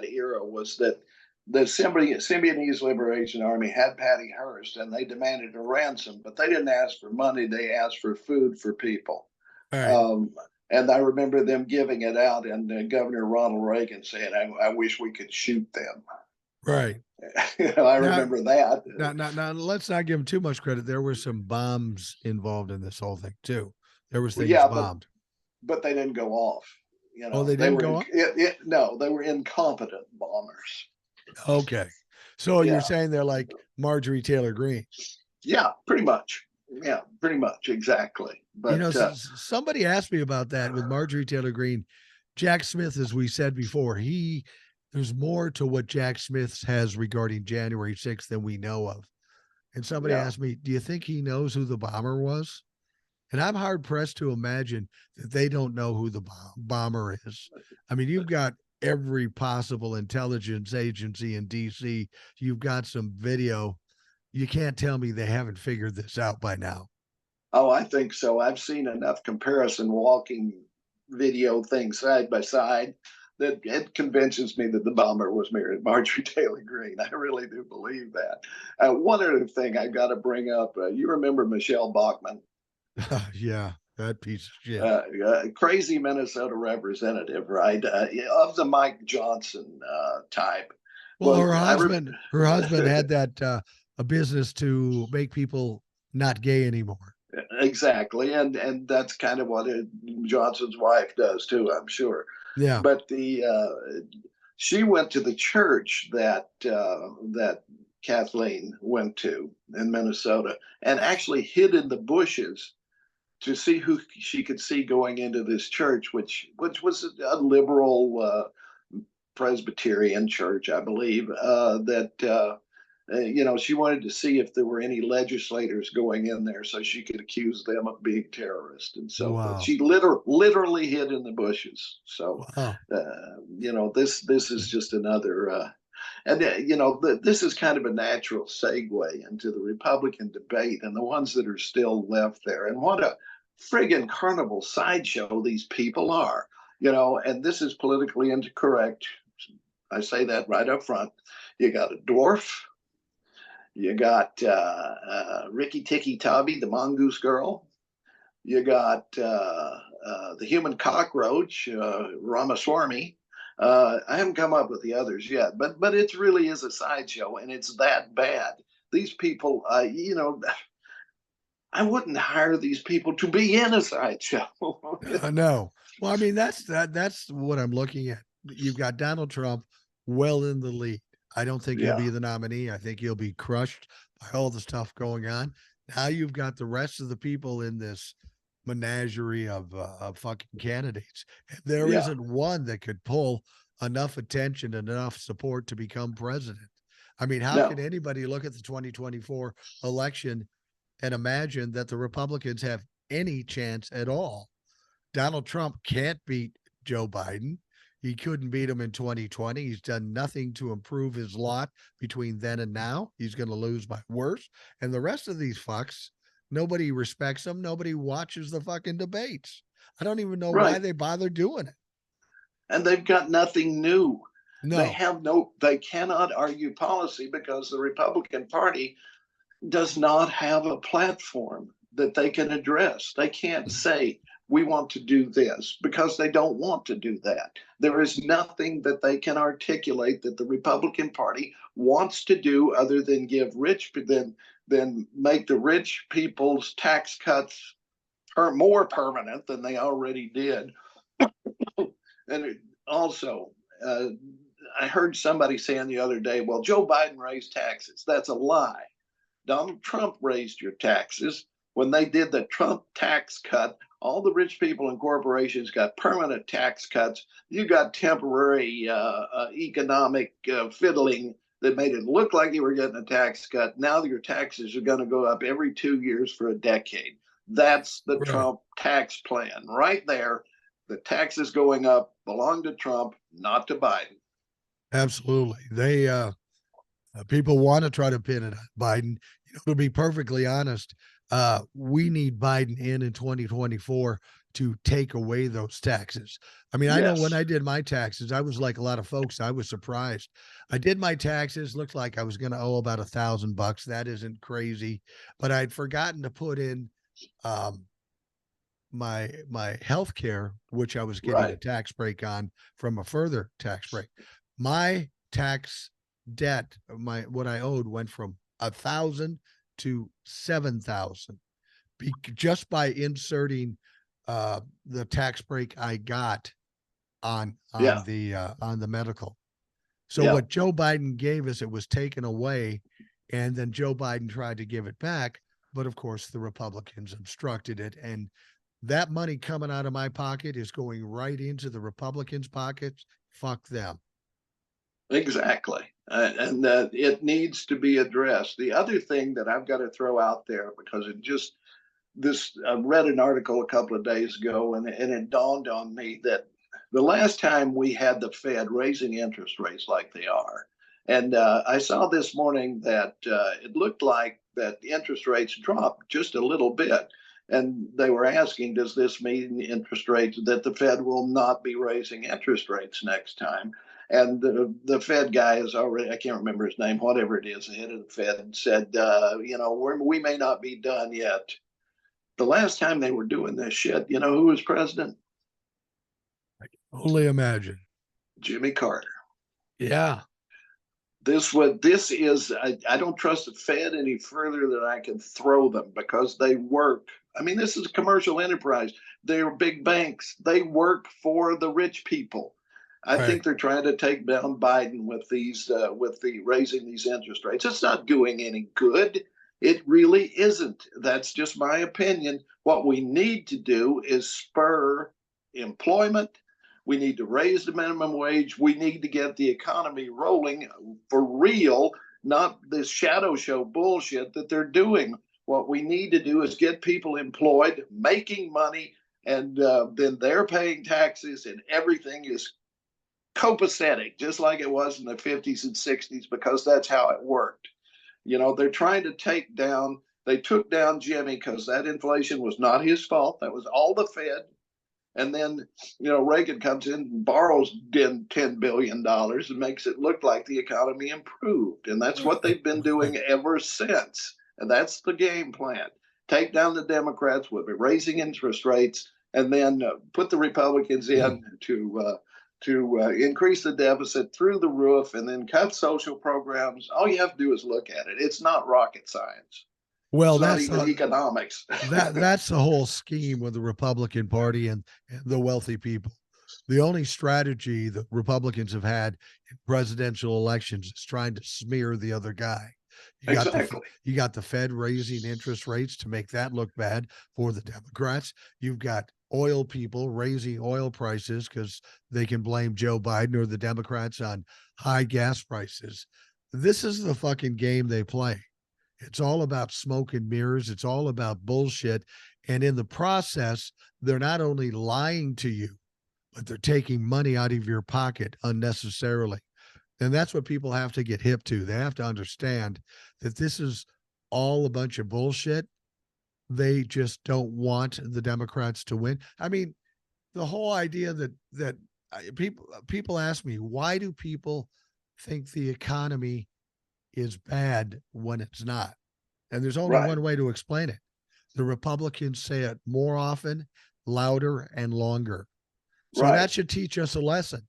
era was that the Symbionese Liberation Army had Patty Hearst, and they demanded a ransom, but they didn't ask for money; they asked for food for people.
All right.
Um, and I remember them giving it out, and Governor Ronald Reagan saying, I wish we could shoot them."
Right.
I
Now,
remember that.
now, let's not give them too much credit. There were some bombs involved in this whole thing too. There was
Well,
things
yeah,
bombed.
but they didn't go off.
Oh, they didn't go up.
No, they were incompetent bombers.
Okay, so you're
Yeah,
saying they're like Marjorie Taylor Greene.
yeah, pretty much. Yeah, pretty much exactly. But
Somebody asked me about that with Marjorie Taylor Greene. Jack Smith, as we said before, there's more to what Jack Smith has regarding January 6th than we know of. And somebody
yeah,
asked me, do you think he knows who the bomber was? And I'm hard pressed to imagine that they don't know who the bomber is. I mean, you've got every possible intelligence agency in DC. You've got some video. You can't tell me they haven't figured this out by now.
oh, I think so. I've seen enough comparison walking video things side by side that it convinces me that the bomber was Marjorie Taylor Greene. I really do believe that. One other thing I got to bring up: you remember Michelle Bachmann?
Yeah, that piece of shit.
Crazy Minnesota representative, right? Of the Mike Johnson type.
Well,
Well,
her husband had that a business to make people not gay anymore.
exactly, and that's kind of what Johnson's wife does too, I'm sure.
Yeah.
But the she went to the church that Kathleen went to in Minnesota, and actually hid in the bushes to see who she could see going into this church, which was a liberal Presbyterian church, I believe. She wanted to see if there were any legislators going in there so she could accuse them of being terrorists and so forth.
Wow.
She literally hid in the bushes. So,
Wow.
this is just another. This is kind of a natural segue into the Republican debate and the ones that are still left there. And what a friggin' carnival sideshow these people are. And this is politically incorrect. I say that right up front. You got a dwarf. You got Ricky Tikki Tavi, the mongoose girl. You got the human cockroach, Ramaswamy. I haven't come up with the others yet, but it really is a sideshow, and it's that bad. These people, I wouldn't hire these people to be in a sideshow.
No. Well, I mean, that's what I'm looking at. You've got Donald Trump well in the lead. I don't think he'll
Yeah,
be the nominee. I think he'll be crushed by all the stuff going on. Now you've got the rest of the people in this menagerie of fucking candidates. And there
yeah,
isn't one that could pull enough attention and enough support to become president. I mean, how can
no,
anybody look at the 2024 election and imagine that the Republicans have any chance at all? Donald Trump can't beat Joe Biden. He couldn't beat him in 2020. He's done nothing to improve his lot between then and now. He's going to lose by worse. And the rest of these fucks, Nobody respects them. Nobody watches the fucking debates. I don't even know why
Right.
they bother doing it.
And they've got nothing new.
No.
They cannot argue policy because the Republican Party does not have a platform that they can address. They can't say, we want to do this, because they don't want to do that. There is nothing that they can articulate that the Republican Party wants to do other than than make the rich people's tax cuts more permanent than they already did. And also, uh, I heard somebody saying the other day, well, Joe Biden raised taxes. That's a lie. Donald Trump raised your taxes. When they did the Trump tax cut, all the rich people and corporations got permanent tax cuts. You got temporary economic fiddling that made it look like you were getting a tax cut. Now your taxes are going to go up every 2 years for a decade. That's the
Right.
Trump tax plan right there. The taxes going up belong to Trump, not to Biden.
Absolutely. They people want to try to pin it on Biden. You know, to be perfectly honest, we need Biden in 2024 to take away those taxes. I mean, I know when
Yes.
I did my taxes, I was like a lot of folks. I was surprised. I did my taxes, looked like I was going to owe about $1,000. That isn't crazy, but I'd forgotten to put in um, my health care, which I was getting a
Right.
tax break on from a further tax break. My tax debt, my what I owed went from 1,000 to 7,000 just by inserting the tax break I got
Yeah.
on the medical. So
Yeah.
what Joe Biden gave us, it was taken away, and then Joe Biden tried to give it back, but of course the Republicans obstructed it, and that money coming out of my pocket is going right into the Republicans' pockets. Fuck them.
Exactly. And it needs to be addressed. The other thing that I've got to throw out there, because I read an article a couple of days ago, and it dawned on me that the last time we had the Fed raising interest rates like they are, and I saw this morning that it looked like that interest rates dropped just a little bit. And they were asking, does this mean interest rates that the Fed will not be raising interest rates next time? And the Fed guy is already, I can't remember his name, whatever it is, the head of the Fed said, we may not be done yet. The last time they were doing this shit, you know who was president?
Only imagine.
Jimmy Carter.
Yeah.
This is I don't trust the Fed any further than I can throw them, because they work. I mean, this is a commercial enterprise. They're big banks. They work for the rich people. I
Right.
think they're trying to take down Biden with the raising these interest rates. It's not doing any good. It really isn't. That's just my opinion. What we need to do is spur employment. We need to raise the minimum wage. We need to get the economy rolling for real, not this shadow show bullshit that they're doing. What we need to do is get people employed, making money, and then they're paying taxes, and everything is copacetic, just like it was in the 50s and 60s, because that's how it worked. You know, they're trying to they took down Jimmy because that inflation was not his fault. That was all the Fed. And then, Reagan comes in and borrows $10 billion and makes it look like the economy improved. And that's what they've been doing ever since. And that's the game plan. Take down the Democrats with raising interest rates, and then put the Republicans in to increase the deficit through the roof, and then cut social programs. All you have to do is look at it. It's not rocket science.
Well,
It's not even economics.
that's the whole scheme with the Republican Party and the wealthy people. The only strategy that Republicans have had in presidential elections is trying to smear the other guy.
Exactly.
You got the Fed raising interest rates to make that look bad for the Democrats. You've got oil people raising oil prices because they can blame Joe Biden or the Democrats on high gas prices. This is the fucking game they play. It's all about smoke and mirrors. It's all about bullshit. And in the process, they're not only lying to you, but they're taking money out of your pocket unnecessarily. And that's what people have to get hip to. They have to understand that this is all a bunch of bullshit. they just don't want the Democrats to win. I mean, the whole idea that people ask me, why do people think the economy is bad when it's not? And there's only
Right.
one way to explain it. The Republicans say it more often, louder, and longer. So
Right.
that should teach us a lesson.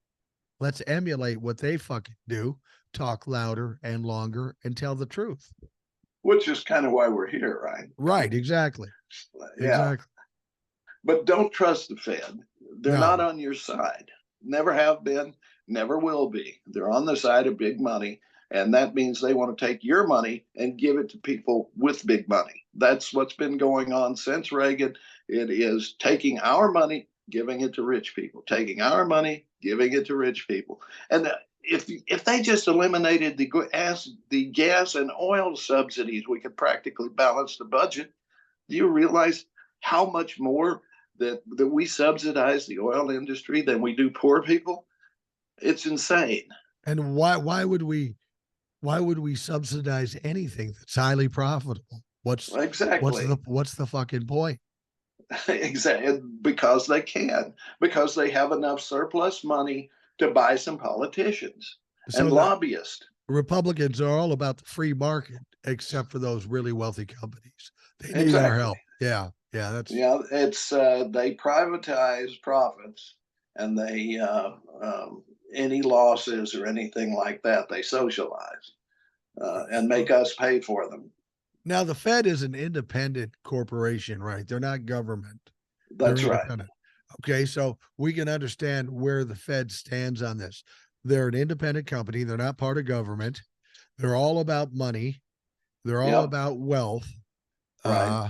Let's emulate what they fucking do, talk louder and longer, and tell the truth.
Which is kind of why we're here, right?
Right, exactly.
Yeah.
Exactly.
But don't trust the Fed. They're not
No.
on your side. Never have been, never will be. They're on the side of big money. And that means they want to take your money and give it to people with big money. That's what's been going on since Reagan. It is taking our money, giving it to rich people, taking our money, giving it to rich people. And if they just eliminated the gas and oil subsidies, we could practically balance the budget. Do you realize how much more that we subsidize the oil industry than we do poor people? It's insane.
And why would we subsidize anything that's highly profitable?
Exactly.
What's the fucking point?
Exactly. Because they can, because they have enough surplus money to buy some politicians
So
and
the
lobbyists.
Republicans are all about the free market, except for those really wealthy companies. They need our
Exactly.
help. Yeah, yeah, that's
Yeah, it's they privatize profits, and they any losses or anything like that they socialize and make us pay for them.
now the Fed is an independent corporation, right? They're not government. They're
That's right.
independent. Okay, so we can understand where the Fed stands on this. They're an independent company. They're not part of government. They're all about money. They're all
Yep.
about wealth.
Right.
Uh,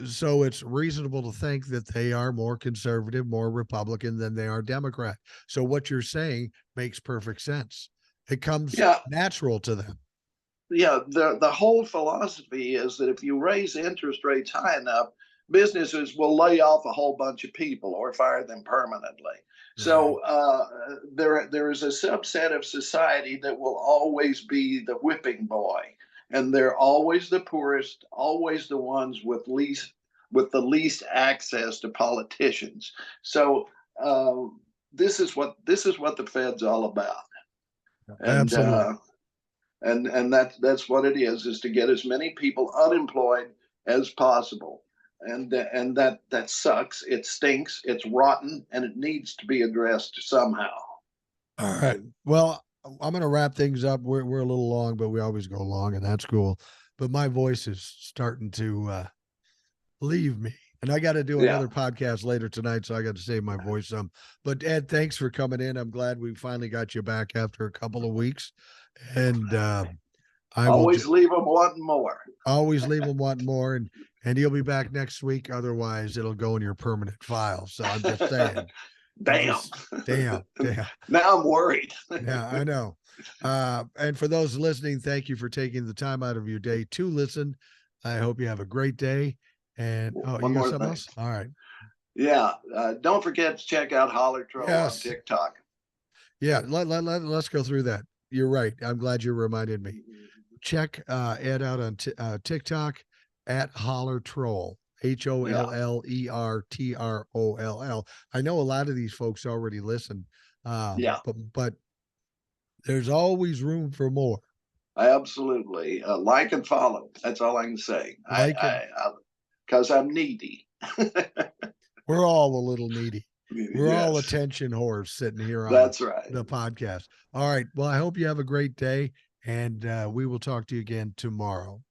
so it's reasonable to think that they are more conservative, more Republican than they are Democrat. So what you're saying makes perfect sense. It comes
Yeah.
natural to them.
Yeah. The whole philosophy is that if you raise interest rates high enough, businesses will lay off a whole bunch of people or fire them permanently.
Right.
So there is a subset of society that will always be the whipping boy, and they're always the poorest, always the ones with the least access to politicians. So this is what the Fed's all about, and
Absolutely.
that's what it is to get as many people unemployed as possible. And that sucks. It stinks. It's rotten, and it needs to be addressed somehow.
All right. Well, I'm going to wrap things up. We're a little long, but we always go long, and that's cool. But my voice is starting to leave me. And I got to do
Yeah.
another podcast later tonight, so I got to save my voice some. But Ed, thanks for coming in. I'm glad we finally got you back after a couple of weeks. And I will
Always leave them wanting more.
always leave them wanting more, and you'll be back next week. Otherwise, it'll go in your permanent file. So I'm just saying.
Damn.
Damn.
Now I'm worried.
Yeah, I know. And for those listening, thank you for taking the time out of your day to listen. I hope you have a great day. And
One
you got
more
something
thing.
else? All right.
Yeah. Don't forget to check out Holler Troll on
Yes.
TikTok.
Yeah. Let's go through that. You're right. I'm glad you reminded me. Check Ed out on TikTok at Holler Troll. HOLLERTROLL. I know a lot of these folks already listen,
Yeah.
but there's always room for more.
Absolutely. Like and follow. That's all I can say.
Like it.
Because I'm needy.
We're all a little needy. We're all
Yes.
attention whores sitting here on
That's right.
the podcast. All right. Well, I hope you have a great day, and we will talk to you again tomorrow.